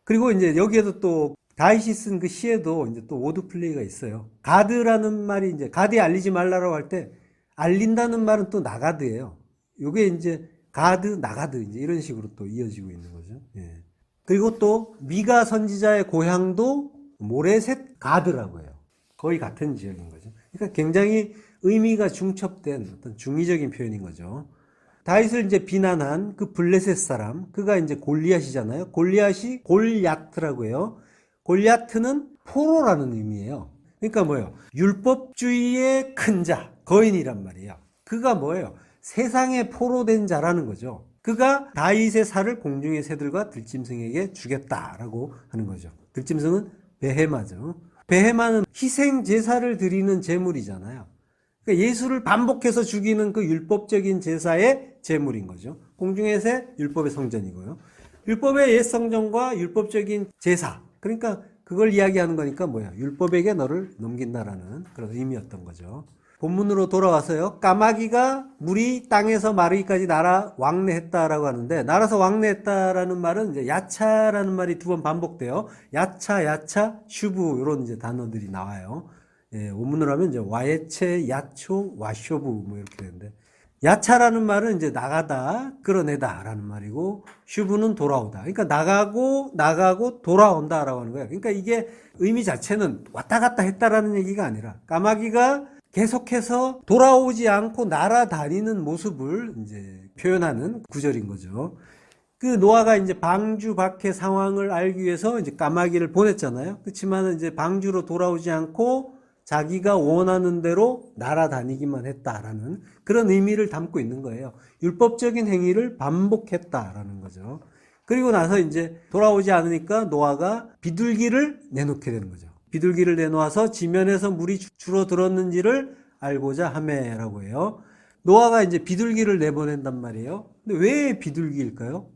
그리고 이제 여기에도 또 다윗이 쓴 그 시에도 이제 또 워드 플레이가 있어요. 가드라는 말이 이제 가드에 알리지 말라라고 할 때 알린다는 말은 또 나가드예요. 요게 이제 가드, 나가드 이제 이런 식으로 또 이어지고 있는 거죠. 그리고 또 미가 선지자의 고향도 모레셋 가드라고 해요. 거의 같은 지역인 거죠. 그러니까 굉장히 의미가 중첩된 어떤 중의적인 표현인 거죠. 다윗을 이제 비난한 그 블레셋 사람, 그가 이제 골리앗이잖아요. 골리앗이 골야트라고 해요. 골야트는 포로라는 의미예요. 그러니까 뭐예요? 율법주의의 큰 자, 거인이란 말이에요. 그가 뭐예요? 세상에 포로된 자라는 거죠. 그가 다윗의 살을 공중의 새들과 들짐승에게 주겠다라고 하는 거죠. 들짐승은 베헤마죠. 베헤마는 희생 제사를 드리는 제물이잖아요. 그러니까 예수를 반복해서 죽이는 그 율법적인 제사의 제물인 거죠. 공중의 새, 율법의 성전이고요. 율법의 옛 성전과 율법적인 제사. 그러니까 그걸 이야기하는 거니까 뭐야? 율법에게 너를 넘긴다라는 그런 의미였던 거죠. 본문으로 돌아와서요. 까마귀가 물이 땅에서 마르기까지 날아 왕래했다라고 하는데, 날아서 왕래했다라는 말은 이제 야차라는 말이 두 번 반복돼요. 야차, 야차, 슈브 이런 이제 단어들이 나와요. 원문으로 하면 이제 와예체, 야초, 와쇼부 뭐 이렇게 되는데, 야차라는 말은 이제 나가다, 끌어내다라는 말이고, 슈브는 돌아오다. 그러니까 나가고 돌아온다라고 하는 거예요. 그러니까 이게 의미 자체는 왔다 갔다 했다라는 얘기가 아니라 까마귀가 계속해서 돌아오지 않고 날아다니는 모습을 이제 표현하는 구절인 거죠. 그 노아가 이제 방주 밖의 상황을 알기 위해서 이제 까마귀를 보냈잖아요. 그렇지만 이제 방주로 돌아오지 않고 자기가 원하는 대로 날아다니기만 했다라는 그런 의미를 담고 있는 거예요. 율법적인 행위를 반복했다라는 거죠. 그리고 나서 이제 돌아오지 않으니까 노아가 비둘기를 내놓게 되는 거죠. 비둘기를 내놓아서 지면에서 물이 줄어들었는지를 알고자 하매라고 해요. 노아가 이제 비둘기를 내보낸단 말이에요. 근데 왜 비둘기일까요?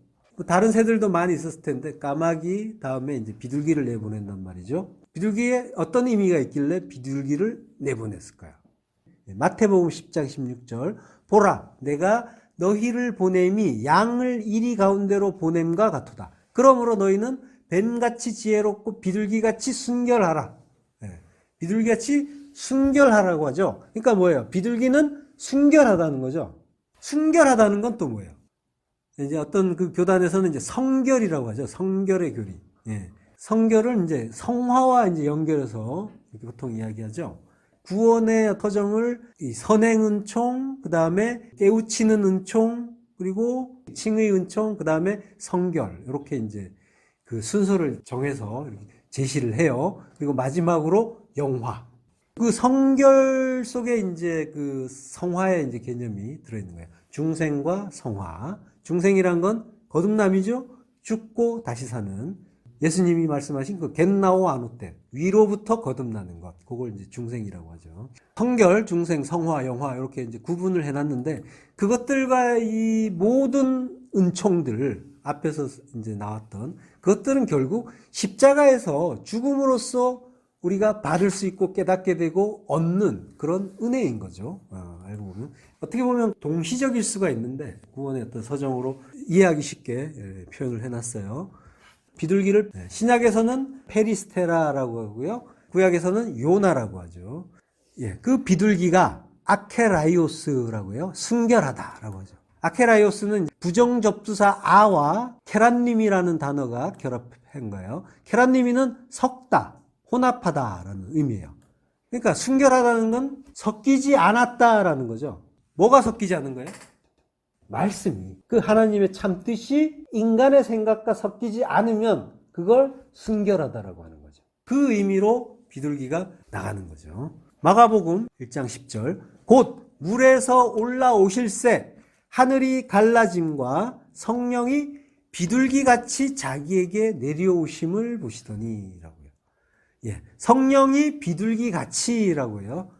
다른 새들도 많이 있었을 텐데 까마귀 다음에 이제 비둘기를 내보낸단 말이죠. 비둘기에 어떤 의미가 있길래 비둘기를 내보냈을까요? 마태복음 10장 16절 보라 내가 너희를 보냄이 양을 이리 가운데로 보냄과 같도다. 그러므로 너희는 뱀같이 지혜롭고 비둘기같이 순결하라. 비둘기같이 순결하라고 하죠. 그러니까 뭐예요? 비둘기는 순결하다는 거죠. 순결하다는 건 또 뭐예요? 이제 어떤 그 교단에서는 이제 성결이라고 하죠. 성결의 교리. 성결을 이제 성화와 이제 연결해서 이렇게 보통 이야기하죠. 구원의 터정을 이 선행 은총, 그 다음에 깨우치는 은총, 그리고 칭의 은총, 그 다음에 성결. 이렇게 이제 그 순서를 정해서 이렇게 제시를 해요. 그리고 마지막으로 영화. 그 성결 속에 이제 그 성화의 이제 개념이 들어있는 거예요. 중생과 성화. 중생이란 건 거듭남이죠. 죽고 다시 사는. 예수님이 말씀하신 그 겟나오 아노테. 위로부터 거듭나는 것. 그걸 이제 중생이라고 하죠. 성결, 중생, 성화, 영화 이렇게 이제 구분을 해놨는데 그것들과 이 모든 은총들 앞에서 이제 나왔던 그것들은 결국 십자가에서 죽음으로써 우리가 받을 수 있고 깨닫게 되고 얻는 그런 은혜인 거죠. 알고 보면 어떻게 보면 동시적일 수가 있는데 구원의 어떤 서정으로 이해하기 쉽게 표현을 해놨어요. 비둘기를 신약에서는 페리스테라라고 하고요. 구약에서는 요나라고 하죠. 그 비둘기가 아케라이오스라고 해요. 순결하다라고 하죠. 아케라이오스는 부정접두사 아와 케란님이라는 단어가 결합한 거예요. 케란님이는 섞다, 혼합하다라는 의미예요. 그러니까 순결하다는 건 섞이지 않았다라는 거죠. 뭐가 섞이지 않은 거예요? 말씀이. 그 하나님의 참 뜻이 인간의 생각과 섞이지 않으면 그걸 순결하다라고 하는 거죠. 그 의미로 비둘기가 나가는 거죠. 마가복음 1장 10절 곧 물에서 올라오실새 하늘이 갈라짐과 성령이 비둘기같이 자기에게 내려오심을 보시더니 라고요. 예, 성령이 비둘기같이라고요.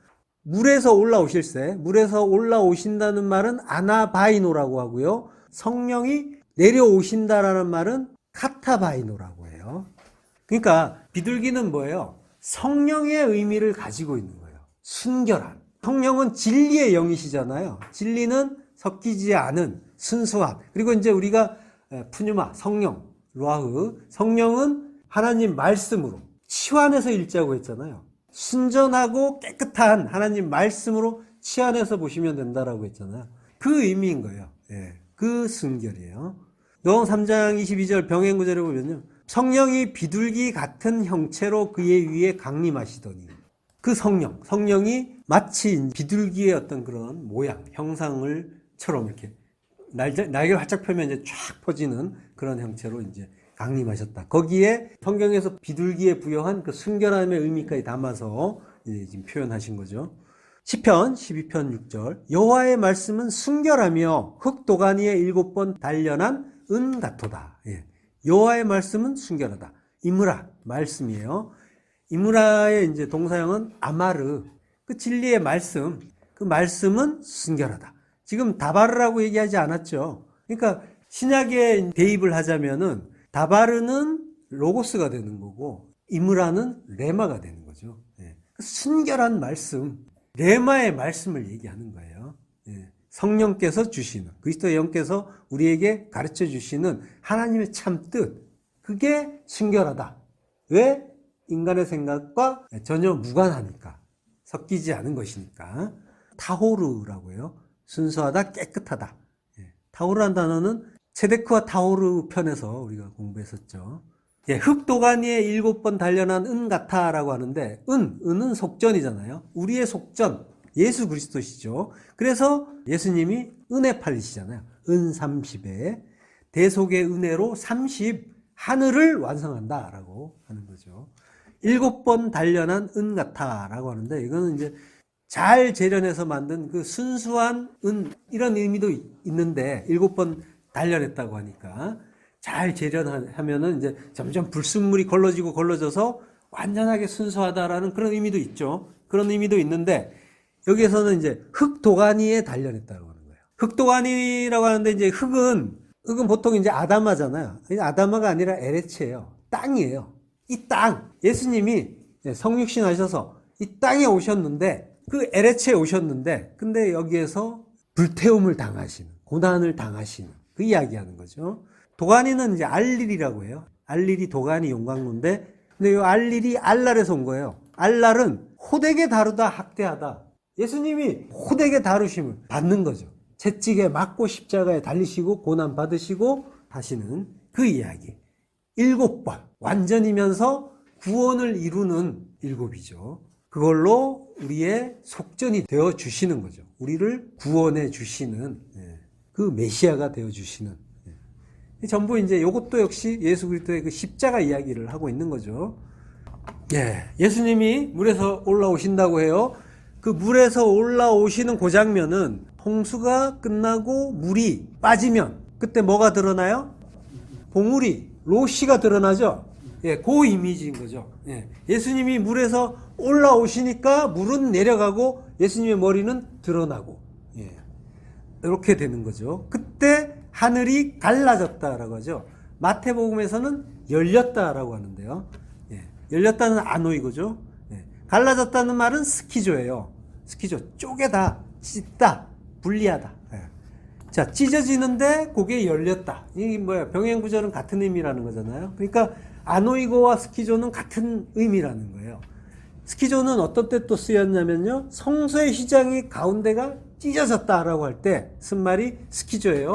물에서 올라오실새, 물에서 올라오신다는 말은 아나바이노라고 하고요. 성령이 내려오신다라는 말은 카타바이노라고 해요. 그러니까 비둘기는 뭐예요? 성령의 의미를 가지고 있는 거예요. 순결한. 성령은 진리의 영이시잖아요. 진리는 섞이지 않은 순수함. 그리고 이제 우리가 푸뉴마, 성령, 루아흐, 성령은 하나님 말씀으로 치환해서 읽자고 했잖아요. 순전하고 깨끗한 하나님 말씀으로 치환해서 보시면 된다라고 했잖아요. 그 의미인 거예요. 예, 그 순결이에요. 요한 3장 22절 병행 구절에 보면요. 성령이 비둘기 같은 형체로 그의 위에 강림하시더니 그 성령이 마치 비둘기의 어떤 그런 모양, 형상을처럼 이렇게 날개를 활짝 펴면 이제 쫙 퍼지는 그런 형체로 이제 강림하셨다. 거기에 성경에서 비둘기에 부여한 그 순결함의 의미까지 담아서 이제 지금 표현하신 거죠. 시편 12편 6절 여호와의 말씀은 순결하며 흙도가니에 7번 단련한 은 같도다. 예. 여호와의 말씀은 순결하다. 이므라 말씀이에요. 이므라의 이제 동사형은 아마르. 그 진리의 말씀, 그 말씀은 순결하다. 지금 다바르라고 얘기하지 않았죠. 그러니까 신약에 대입을 하자면은 다바르는 로고스가 되는 거고 이므라는 레마가 되는 거죠. 예. 순결한 말씀, 레마의 말씀을 얘기하는 거예요. 예. 성령께서 주시는, 그리스도의 영께서 우리에게 가르쳐 주시는 하나님의 참 뜻, 그게 순결하다. 왜? 인간의 생각과 전혀 무관하니까, 섞이지 않은 것이니까. 타호르라고 해요. 순수하다, 깨끗하다. 예. 타호르란 단어는 체데크와 타호르 편에서 우리가 공부했었죠. 예, 흙도가니에 7번 단련한 은 같아라고 하는데, 은은 속전이잖아요. 우리의 속전, 예수 그리스도시죠. 그래서 예수님이 은혜 팔리시잖아요. 은 30에 대속의 은혜로 30 하늘을 완성한다라고 하는 거죠. 7번 단련한 은 같아라고 하는데, 이거는 이제 잘 재련해서 만든 그 순수한 은, 이런 의미도 있는데 7번 단련했다고 하니까 잘 재련하면은 이제 점점 불순물이 걸러져서 완전하게 순수하다라는 그런 의미도 있죠. 그런 의미도 있는데 여기에서는 이제 흙도가니에 단련했다고 하는 거예요. 흙도가니라고 하는데 이제 흙은 보통 이제 아담하잖아요. 아담하가 아니라 에레체예요. 땅이에요. 이 땅, 예수님이 성육신 하셔서 이 땅에 오셨는데, 그 에레체에 오셨는데, 근데 여기에서 불태움을 당하시는, 고난을 당하시는, 그 이야기하는 거죠. 도가니는 이제 알릴이라고 해요. 알릴이 도가니 용광로인데, 근데 이 알릴이 알랄에서 온 거예요. 알랄은 호되게 다루다, 학대하다. 예수님이 호되게 다루심을 받는 거죠. 채찍에 맞고 십자가에 달리시고 고난 받으시고 하시는 그 이야기. 7번 완전이면서 구원을 이루는 7이죠. 그걸로 우리의 속전이 되어 주시는 거죠. 우리를 구원해 주시는 그 메시아가 되어 주시는. 전부 이제 이것도 역시 예수 그리스도의 그 십자가 이야기를 하고 있는 거죠. 예, 예수님이 물에서 올라오신다고 해요. 그 물에서 올라오시는 그 장면은 홍수가 끝나고 물이 빠지면 그때 뭐가 드러나요? 봉우리, 로시가 드러나죠. 예, 그 이미지인 거죠. 예, 예수님이 물에서 올라오시니까 물은 내려가고 예수님의 머리는 드러나고, 예, 이렇게 되는 거죠. 그때 하늘이 갈라졌다라고 하죠. 마태복음에서는 열렸다라고 하는데요. 예, 열렸다는 아노이고죠. 예, 갈라졌다는 말은 스키조예요. 스키조, 쪼개다, 찢다, 분리하다. 예. 자, 찢어지는데 그게 열렸다. 이게 뭐야? 병행구절은 같은 의미라는 거잖아요. 그러니까 아노이고와 스키조는 같은 의미라는 거예요. 스키조는 어떤 때 또 쓰였냐면요, 성소의 휘장이 가운데가 찢어졌다라고 할 때 쓴 말이 스키조예요.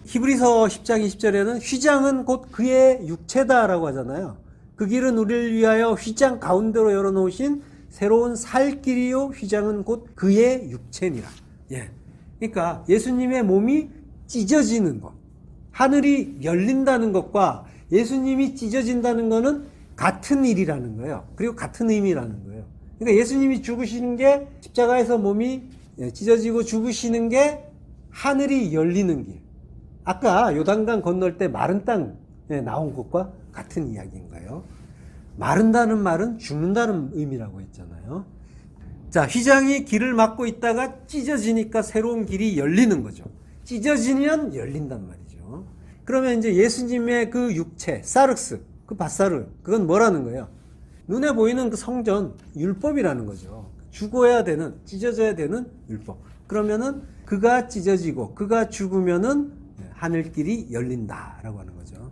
히브리서 10장 20절에는 휘장은 곧 그의 육체다라고 하잖아요. 그 길은 우리를 위하여 휘장 가운데로 열어놓으신 새로운 살 길이요 휘장은 곧 그의 육체니라. 예. 그러니까 예수님의 몸이 찢어지는 것, 하늘이 열린다는 것과 예수님이 찢어진다는 것은 같은 일이라는 거예요. 그리고 같은 의미라는 거예요. 그러니까 예수님이 죽으시는 게, 십자가에서 몸이 찢어지고 죽으시는 게 하늘이 열리는 길. 아까 요단강 건널 때 마른 땅에 나온 것과 같은 이야기인 거예요. 마른다는 말은 죽는다는 의미라고 했잖아요. 자, 휘장이 길을 막고 있다가 찢어지니까 새로운 길이 열리는 거죠. 찢어지면 열린단 말이죠. 그러면 이제 예수님의 그 육체, 사르스, 그 밧사르, 그건 뭐라는 거예요? 눈에 보이는 그 성전, 율법이라는 거죠. 죽어야 되는, 찢어져야 되는 율법. 그러면은 그가 찢어지고 그가 죽으면은 하늘길이 열린다라고 하는 거죠.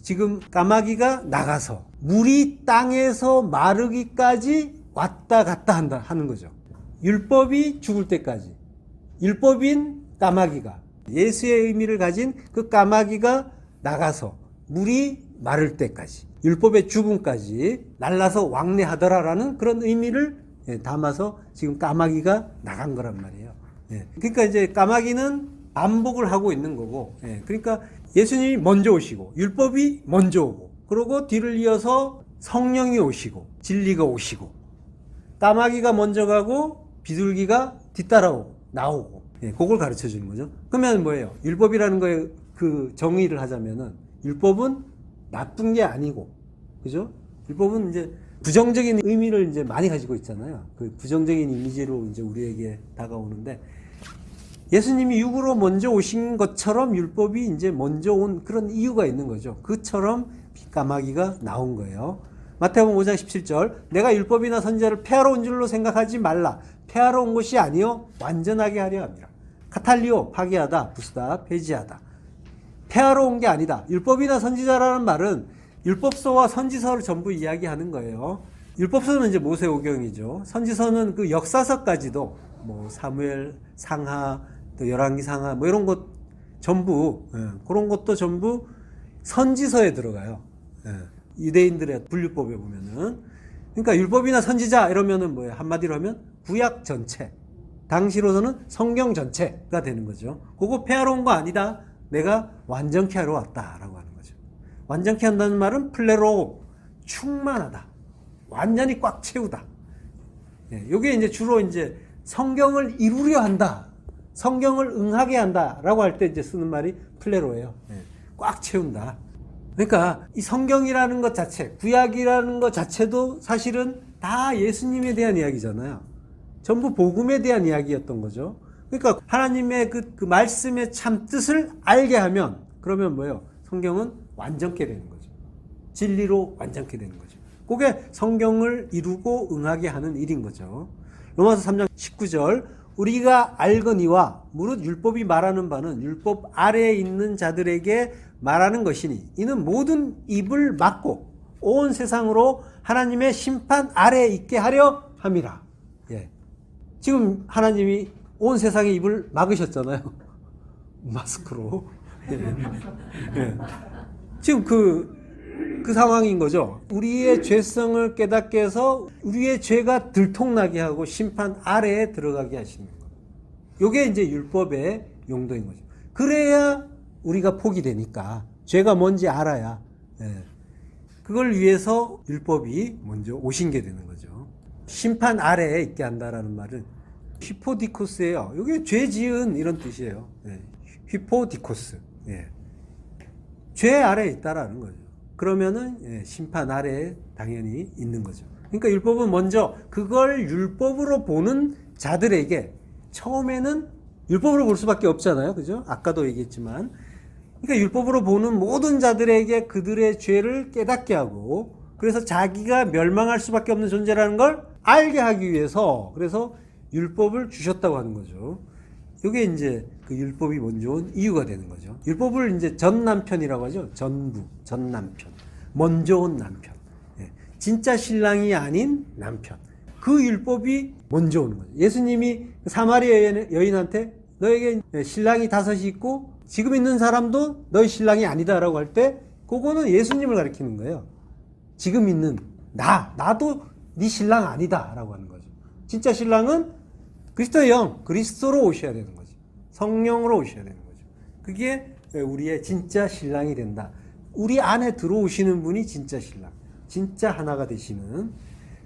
지금 까마귀가 나가서 물이 땅에서 마르기까지 왔다 갔다 한다 하는 거죠. 율법이 죽을 때까지, 율법인 까마귀가, 예수의 의미를 가진 그 까마귀가 나가서 물이 마를 때까지, 율법의 죽음까지 날라서 왕래하더라라는 그런 의미를 담아서 지금 까마귀가 나간 거란 말이에요. 그러니까 이제 까마귀는 반복을 하고 있는 거고, 그러니까 예수님이 먼저 오시고 율법이 먼저 오고, 그리고 뒤를 이어서 성령이 오시고 진리가 오시고, 까마귀가 먼저 가고 비둘기가 뒤따라오고 나오고, 그걸 가르쳐 주는 거죠. 그러면 뭐예요? 율법이라는 거에 그 정의를 하자면은, 율법은 나쁜 게 아니고, 그죠? 율법은 이제 부정적인 의미를 이제 많이 가지고 있잖아요. 그 부정적인 이미지로 이제 우리에게 다가오는데, 예수님이 육으로 먼저 오신 것처럼 율법이 이제 먼저 온 그런 이유가 있는 거죠. 그처럼 까마귀가 나온 거예요. 마태복음 5장 17절, 내가 율법이나 선지자를 폐하러 온 줄로 생각하지 말라. 폐하러 온 것이 아니요 완전하게 하려 함이라. 카탈리오, 파괴하다, 부수다, 폐지하다. 폐하러 온 게 아니다. 율법이나 선지자라는 말은 율법서와 선지서를 전부 이야기하는 거예요. 율법서는 이제 모세오경이죠. 선지서는 그 역사서까지도, 뭐 사무엘 상하, 또 열왕기 상하, 뭐 이런 것 전부, 그런 것도 전부 선지서에 들어가요. 유대인들의 분류법에 보면은. 그러니까 율법이나 선지자 이러면은 뭐예요? 한마디로 하면 구약 전체, 당시로서는 성경 전체가 되는 거죠. 그거 폐하러 온 거 아니다. 내가 완전케 하러 왔다라고 하는 거죠. 완전케 한다는 말은 플레로, 충만하다, 완전히 꽉 채우다. 이게 이제 주로 이제 성경을 이루려 한다, 성경을 응하게 한다라고 할 때 이제 쓰는 말이 플레로예요. 꽉 채운다. 그러니까 이 성경이라는 것 자체, 구약이라는 것 자체도 사실은 다 예수님에 대한 이야기잖아요. 전부 복음에 대한 이야기였던 거죠. 그러니까 하나님의 그 말씀의 참 뜻을 알게 하면, 그러면 뭐예요? 성경은 완전케 되는 거죠. 진리로 완전케 되는 거죠. 그게 성경을 이루고 응하게 하는 일인 거죠. 로마서 3장 19절, 우리가 알거니와 무릇 율법이 말하는 바는 율법 아래에 있는 자들에게 말하는 것이니, 이는 모든 입을 막고 온 세상으로 하나님의 심판 아래에 있게 하려 함이라. 지금 하나님이 온 세상의 입을 막으셨잖아요. 마스크로. 지금 그 상황인 거죠. 우리의 죄성을 깨닫게 해서 우리의 죄가 들통나게 하고 심판 아래에 들어가게 하시는 거예요. 이게 이제 율법의 용도인 거죠. 그래야 우리가 폭이 되니까, 죄가 뭔지 알아야, 그걸 위해서 율법이 먼저 오신 게 되는 거죠. 심판 아래에 있게 한다라는 말은 휘포디코스예요. 이게 죄 지은 이런 뜻이에요. 휘포디코스. 죄 아래에 있다라는 거죠. 그러면은 심판 아래에 당연히 있는 거죠. 그러니까 율법은 먼저 그걸 율법으로 보는 자들에게, 처음에는 율법으로 볼 수밖에 없잖아요. 그죠? 아까도 얘기했지만. 그러니까 율법으로 보는 모든 자들에게 그들의 죄를 깨닫게 하고, 그래서 자기가 멸망할 수밖에 없는 존재라는 걸 알게 하기 위해서, 그래서 율법을 주셨다고 하는 거죠. 이게 이제 그 율법이 먼저 온 이유가 되는 거죠. 율법을 이제 전 남편이라고 하죠. 전부, 전 남편. 먼저 온 남편. 진짜 신랑이 아닌 남편. 그 율법이 먼저 오는 거죠. 예수님이 사마리아 여인한테 너에게 신랑이 5이 있고 지금 있는 사람도 너희 신랑이 아니다라고 할 때, 그거는 예수님을 가리키는 거예요. 지금 있는 나도 네 신랑 아니다라고 하는 거죠. 진짜 신랑은 그리스도의 영, 그리스도로 오셔야 되는 거죠. 성령으로 오셔야 되는 거죠. 그게 우리의 진짜 신랑이 된다. 우리 안에 들어오시는 분이 진짜 신랑, 진짜 하나가 되시는.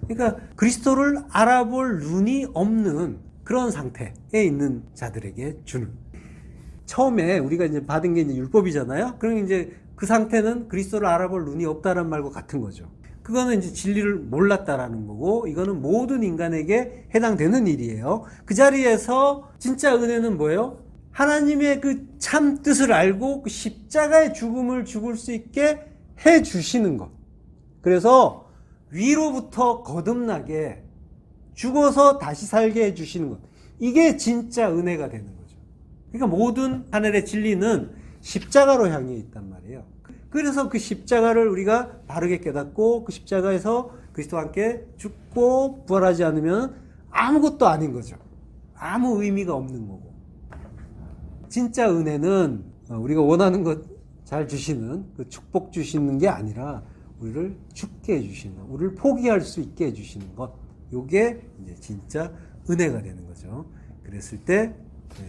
그러니까 그리스도를 알아볼 눈이 없는 그런 상태에 있는 자들에게 주는. 처음에 우리가 이제 받은 게 이제 율법이잖아요. 그럼 이제 그 상태는 그리스도를 알아볼 눈이 없다는 말과 같은 거죠. 그거는 이제 진리를 몰랐다라는 거고, 이거는 모든 인간에게 해당되는 일이에요. 그 자리에서 진짜 은혜는 뭐예요? 하나님의 그 참 뜻을 알고 그 십자가의 죽음을 죽을 수 있게 해 주시는 것. 그래서 위로부터 거듭나게 죽어서 다시 살게 해 주시는 것. 이게 진짜 은혜가 되는 거죠. 그러니까 모든 하늘의 진리는 십자가로 향해 있단 말이에요. 그래서 그 십자가를 우리가 바르게 깨닫고 그 십자가에서 그리스도와 함께 죽고 부활하지 않으면 아무것도 아닌 거죠. 아무 의미가 없는 거고. 진짜 은혜는 우리가 원하는 것 잘 주시는 그 축복 주시는 게 아니라 우리를 죽게 해주시는, 우리를 포기할 수 있게 해주시는 것. 요게 이제 진짜 은혜가 되는 거죠. 그랬을 때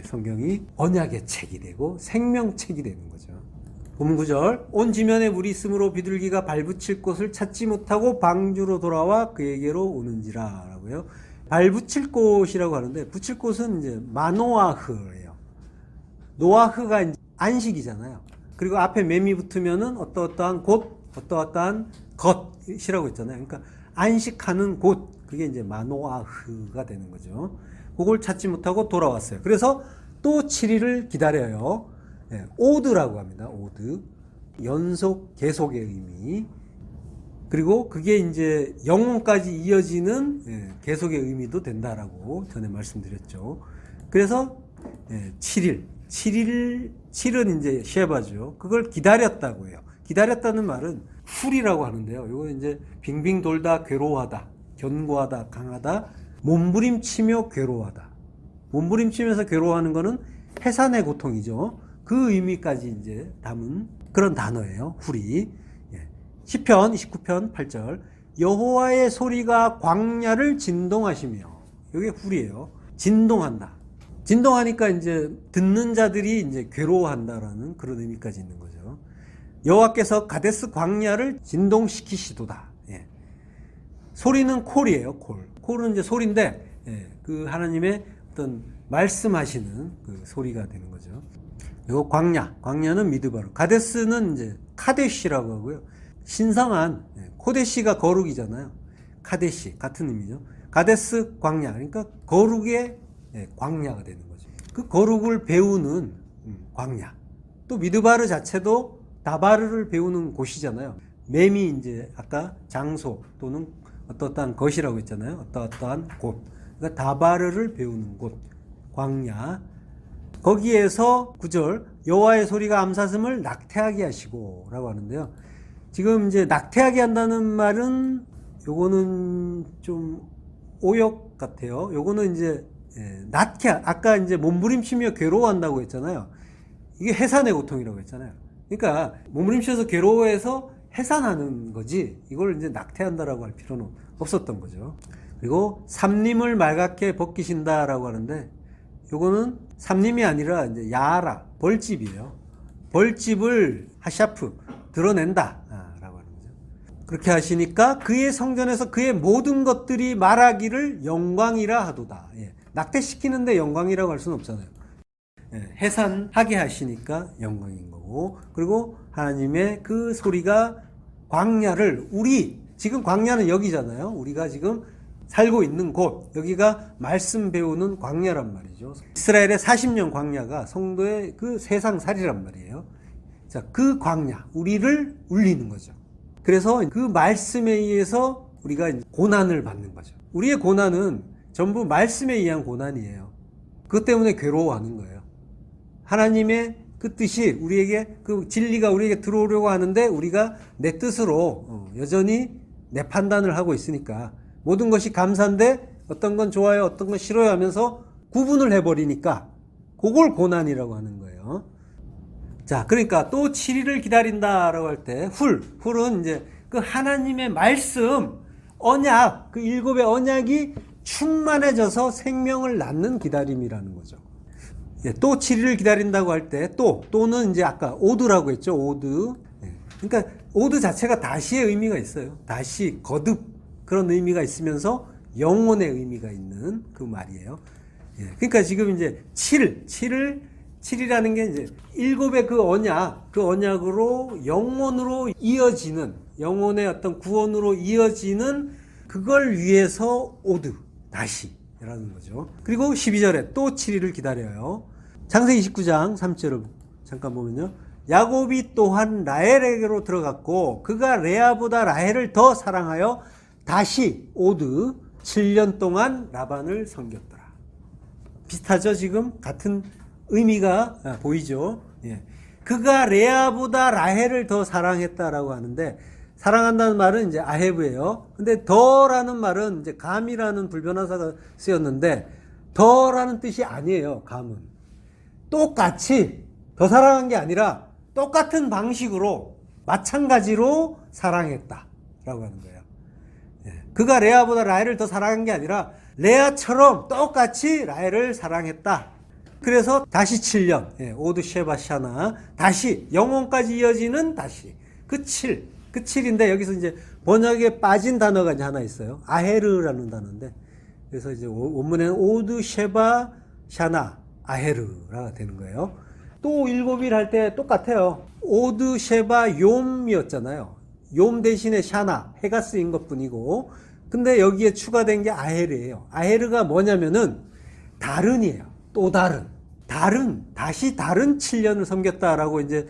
성경이 언약의 책이 되고 생명책이 되는 거죠. 본문 9절, 온 지면에 물이 있으므로 비둘기가 발붙일 곳을 찾지 못하고 방주로 돌아와 그에게로 오는지라 라고요. 발붙일 곳이라고 하는데, 붙일 곳은 이제 마노아흐예요. 노아흐가 이제 안식이잖아요. 그리고 앞에 매미 붙으면은 어떠어떠한 곳, 어떠어떠한 것이라고 했잖아요. 그러니까 안식하는 곳, 그게 이제 마노아흐가 되는 거죠. 그걸 찾지 못하고 돌아왔어요. 그래서 또 7일을 기다려요. 오드라고 합니다. 오드. 연속, 계속의 의미. 그리고 그게 이제 영혼까지 이어지는 계속의 의미도 된다라고 전에 말씀드렸죠. 그래서 7일. 7은 이제 쉐바죠. 그걸 기다렸다고 해요. 기다렸다는 말은 풀이라고 하는데요. 이거 이제 빙빙 돌다 괴로워하다, 견고하다, 강하다, 몸부림치며 괴로워하다. 몸부림치면서 괴로워하는 거는 해산의 고통이죠. 그 의미까지 이제 담은 그런 단어예요. 풀이. 시편 29편 8절. 여호와의 소리가 광야를 진동하시며. 이게 풀이에요. 진동한다. 진동하니까 이제 듣는 자들이 이제 괴로워한다라는 그런 의미까지 있는 거죠. 여호와께서 가데스 광야를 진동시키시도다. 소리는 콜이에요. 콜. 콜은 이제 소리인데, 그 하나님의 어떤 말씀하시는 그 소리가 되는 거죠. 그리고 광야는 미드바로. 가데스는 이제 카데시라고 하고요. 신성한, 코데시가 거룩이잖아요. 카데시, 같은 의미죠. 가데스 광야, 그러니까 거룩의 광야가 되는 거죠. 그 거룩을 배우는 광야. 또 미드바르 자체도 다바르를 배우는 곳이잖아요. 맴이 이제 아까 장소 또는 어떠한 것이라고 했잖아요. 어떠한 곳. 그러니까 다바르를 배우는 곳. 광야. 거기에서 9절 여호와의 소리가 암사슴을 낙태하게 하시고 라고 하는데요. 지금 이제 낙태하게 한다는 말은 요거는 좀 오역 같아요. 요거는 이제 낳게, 아까 이제 몸부림치며 괴로워한다고 했잖아요. 이게 해산의 고통이라고 했잖아요. 그러니까 몸부림치면서 괴로워해서 해산하는 거지, 이걸 이제 낙태한다라고 할 필요는 없었던 거죠. 그리고 삼림을 말갛게 벗기신다라고 하는데, 요거는 삼림이 아니라 이제 야라, 벌집이에요. 벌집을 하샤프, 드러낸다 라고 하는 거죠. 그렇게 하시니까 그의 성전에서 그의 모든 것들이 말하기를 영광이라 하도다. 낙태시키는데 영광이라고 할 수는 없잖아요. 해산하게 하시니까 영광인 거고, 그리고 하나님의 그 소리가 광야를, 지금 광야는 여기잖아요. 우리가 지금 살고 있는 곳, 여기가 말씀 배우는 광야란 말이죠. 이스라엘의 40년 광야가 성도의 그 세상살이란 말이에요. 자, 그 광야, 우리를 울리는 거죠. 그래서 그 말씀에 의해서 우리가 고난을 받는 거죠. 우리의 고난은 전부 말씀에 의한 고난이에요. 그것 때문에 괴로워하는 거예요. 하나님의 그 뜻이 우리에게, 그 진리가 우리에게 들어오려고 하는데 우리가 내 뜻으로 여전히 내 판단을 하고 있으니까 모든 것이 감사인데 어떤 건 좋아요, 어떤 건 싫어요 하면서 구분을 해버리니까 그걸 고난이라고 하는 거예요. 자, 그러니까 또 7일을 기다린다라고 할 때 훌은 이제 그 하나님의 말씀, 언약, 그 일곱의 언약이 충만해져서 생명을 낳는 기다림이라는 거죠. 예, 또 7일을 기다린다고 할 때 또는 이제 아까 오드라고 했죠. 오드. 예, 그러니까 오드 자체가 다시의 의미가 있어요. 다시, 거듭 그런 의미가 있으면서 영혼의 의미가 있는 그 말이에요. 예, 그러니까 지금 이제 7이라는 게 이제 일곱의 그 언약으로 영혼으로 이어지는, 영혼의 어떤 구원으로 이어지는 그걸 위해서 오드, 다시라는 거죠. 그리고 12절에 또 7일을 기다려요. 창세기 29장 3절을 잠깐 보면요. 야곱이 또한 라헬에게로 들어갔고 그가 레아보다 라헬을 더 사랑하여 다시 오드 7년 동안 라반을 섬겼더라. 비슷하죠? 지금 같은 의미가 보이죠? 예. 그가 레아보다 라헬을 더 사랑했다라고 하는데, 사랑한다는 말은 이제 아헤브예요. 근데 더라는 말은 이제 감이라는 불변화사가 쓰였는데, 더라는 뜻이 아니에요. 감은 똑같이 더 사랑한 게 아니라 똑같은 방식으로 마찬가지로 사랑했다라고 하는 거예요. 예. 그가 레아보다 라헬을 더 사랑한 게 아니라 레아처럼 똑같이 라헬을 사랑했다. 그래서 다시 7년, 예, 오드 쉐바 샤나, 다시 영혼까지 이어지는 다시 그 7인데 여기서 이제 번역에 빠진 단어가 이제 하나 있어요. 아헤르라는 단어인데, 그래서 이제 원문에는 오드 쉐바 샤나 아헤르가 되는 거예요. 또 일곱일 할 때 똑같아요. 오드 쉐바 욤이었잖아요. 욤 대신에 샤나, 해가 쓰인 것 뿐이고, 근데 여기에 추가된 게 아헤르예요. 아헤르가 뭐냐면은 다른이에요. 또 다시 다른 7년을 섬겼다라고 이제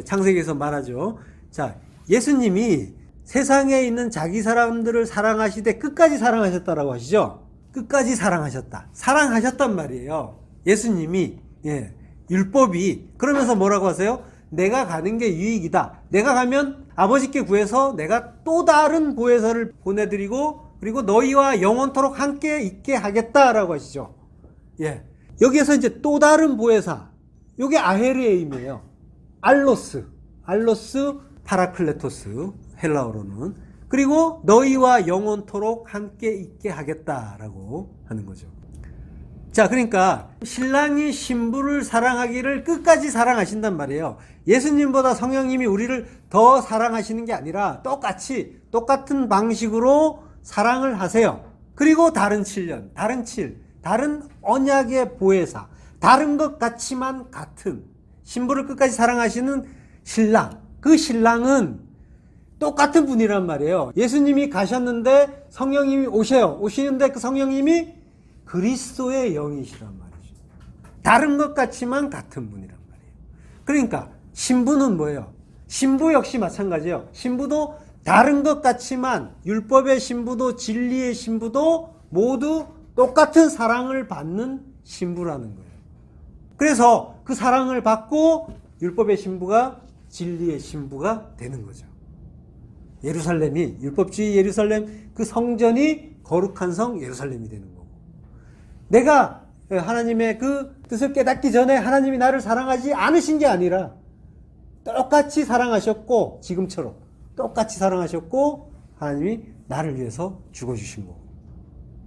창세기에서 말하죠. 자, 예수님이 세상에 있는 자기 사람들을 사랑하시되 끝까지 사랑하셨다라고 하시죠. 끝까지 사랑하셨단 말이에요. 예수님이, 예, 율법이. 그러면서 뭐라고 하세요? 내가 가는 게 유익이다. 내가 가면 아버지께 구해서 내가 또 다른 보혜사를 보내드리고, 그리고 너희와 영원토록 함께 있게 하겠다라고 하시죠. 예. 여기에서 이제 또 다른 보혜사, 요게 아헤르의 의미예요. 알로스 파라클레토스, 헬라어로는. 그리고 너희와 영원토록 함께 있게 하겠다라고 하는 거죠. 자, 그러니까 신랑이 신부를 사랑하기를 끝까지 사랑하신단 말이에요. 예수님보다 성령님이 우리를 더 사랑하시는 게 아니라 똑같은 방식으로 사랑을 하세요. 그리고 다른 7년, 다른 언약의 보혜사, 다른 것 같지만 같은, 신부를 끝까지 사랑하시는 신랑, 그 신랑은 똑같은 분이란 말이에요. 예수님이 가셨는데 성령님이 오시는데 그 성령님이 그리스도의 영이시란 말이죠. 다른 것 같지만 같은 분이란 말이에요. 그러니까 신부는 뭐예요? 신부 역시 마찬가지예요. 신부도 다른 것 같지만 율법의 신부도 진리의 신부도 모두 똑같은 사랑을 받는 신부라는 거예요. 그래서 그 사랑을 받고 율법의 신부가 진리의 신부가 되는 거죠. 예루살렘이, 율법주의 예루살렘, 그 성전이 거룩한 성 예루살렘이 되는 거고, 내가 하나님의 그 뜻을 깨닫기 전에 하나님이 나를 사랑하지 않으신 게 아니라 똑같이 사랑하셨고, 지금처럼 똑같이 사랑하셨고, 하나님이 나를 위해서 죽어주신 거고,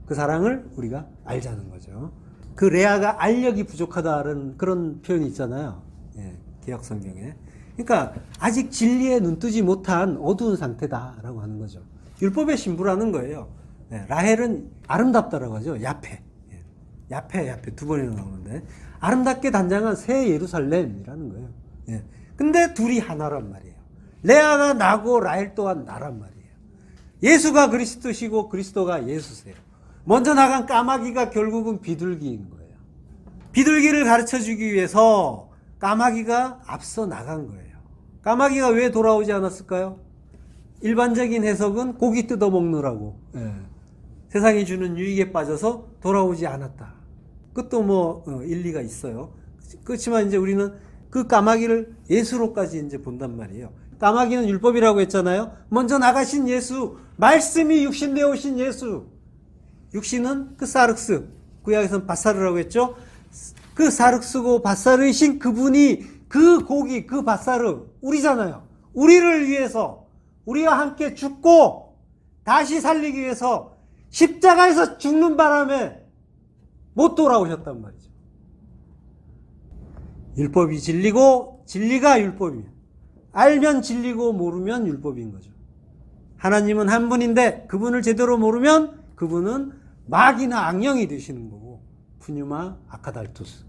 그 사랑을 우리가 알자는 거죠. 그 레아가 알력이 부족하다는 그런 표현이 있잖아요. 예, 개역 성경에. 그러니까 아직 진리에 눈뜨지 못한 어두운 상태다라고 하는 거죠. 율법의 신부라는 거예요. 예, 라헬은 아름답다라고 하죠. 야페. 예, 야페 두 번이나 나오는데, 아름답게 단장한 새 예루살렘이라는 거예요. 예, 근데 둘이 하나란 말이에요. 레아가 나고 라헬 또한 나란 말이에요. 예수가 그리스도시고 그리스도가 예수세요. 먼저 나간 까마귀가 결국은 비둘기인 거예요. 비둘기를 가르쳐 주기 위해서 까마귀가 앞서 나간 거예요. 까마귀가 왜 돌아오지 않았을까요? 일반적인 해석은 고기 뜯어 먹느라고, 예, 세상이 주는 유익에 빠져서 돌아오지 않았다. 그것도 뭐 일리가 있어요. 그렇지만 이제 우리는 그 까마귀를 예수로까지 이제 본단 말이에요. 까마귀는 율법이라고 했잖아요. 먼저 나가신 예수, 말씀이 육신되어 오신 예수. 육신은 그 사륵스, 구약에서는 바사르라고 했죠. 그 사륵스고 바사르이신 그분이 그 고기, 그 바사르, 우리잖아요. 우리를 위해서, 우리와 함께 죽고 다시 살리기 위해서 십자가에서 죽는 바람에 못 돌아오셨단 말이죠. 율법이 진리고 진리가 율법이며 알면 진리고 모르면 율법인 거죠. 하나님은 한 분인데 그분을 제대로 모르면 그분은 마귀나 악령이 되시는 거고 푸뉴마 아카달투스.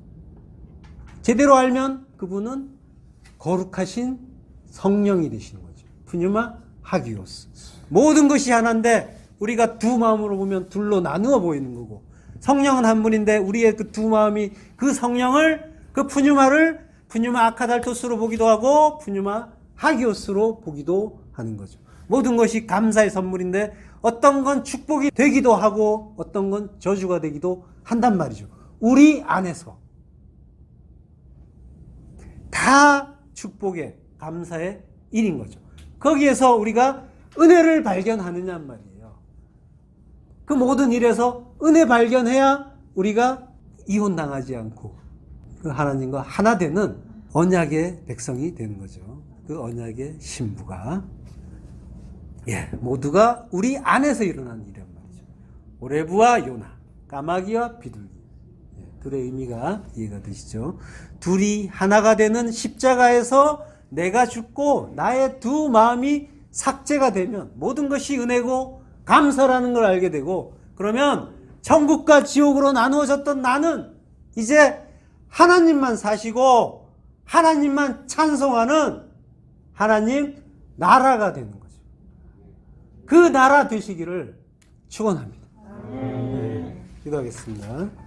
제대로 알면 그분은 거룩하신 성령이 되시는 거죠. 푸뉴마 하기오스. 모든 것이 하나인데 우리가 두 마음으로 보면 둘로 나누어 보이는 거고 성령은 한 분인데 우리의 그 두 마음이 그 성령을 그 푸뉴마를 푸뉴마 아카달토스로 보기도 하고 푸뉴마 하기오스로 보기도 하는 거죠. 모든 것이 감사의 선물인데 어떤 건 축복이 되기도 하고 어떤 건 저주가 되기도 한단 말이죠. 우리 안에서 다 축복의 감사의 일인 거죠. 거기에서 우리가 은혜를 발견하느냐는 말이에요. 그 모든 일에서 은혜 발견해야 우리가 이혼당하지 않고 그 하나님과 하나 되는 언약의 백성이 되는 거죠. 그 언약의 신부가 모두가 우리 안에서 일어나는 일이란 말이죠. 오레부와 요나, 까마귀와 비둘기. 둘의 의미가 이해가 되시죠? 둘이 하나가 되는 십자가에서 내가 죽고 나의 두 마음이 삭제가 되면 모든 것이 은혜고 감사라는 걸 알게 되고 그러면 천국과 지옥으로 나누어졌던 나는 이제 하나님만 사시고 하나님만 찬송하는 하나님 나라가 되는 거죠. 그 나라 되시기를 축원합니다. 기도하겠습니다.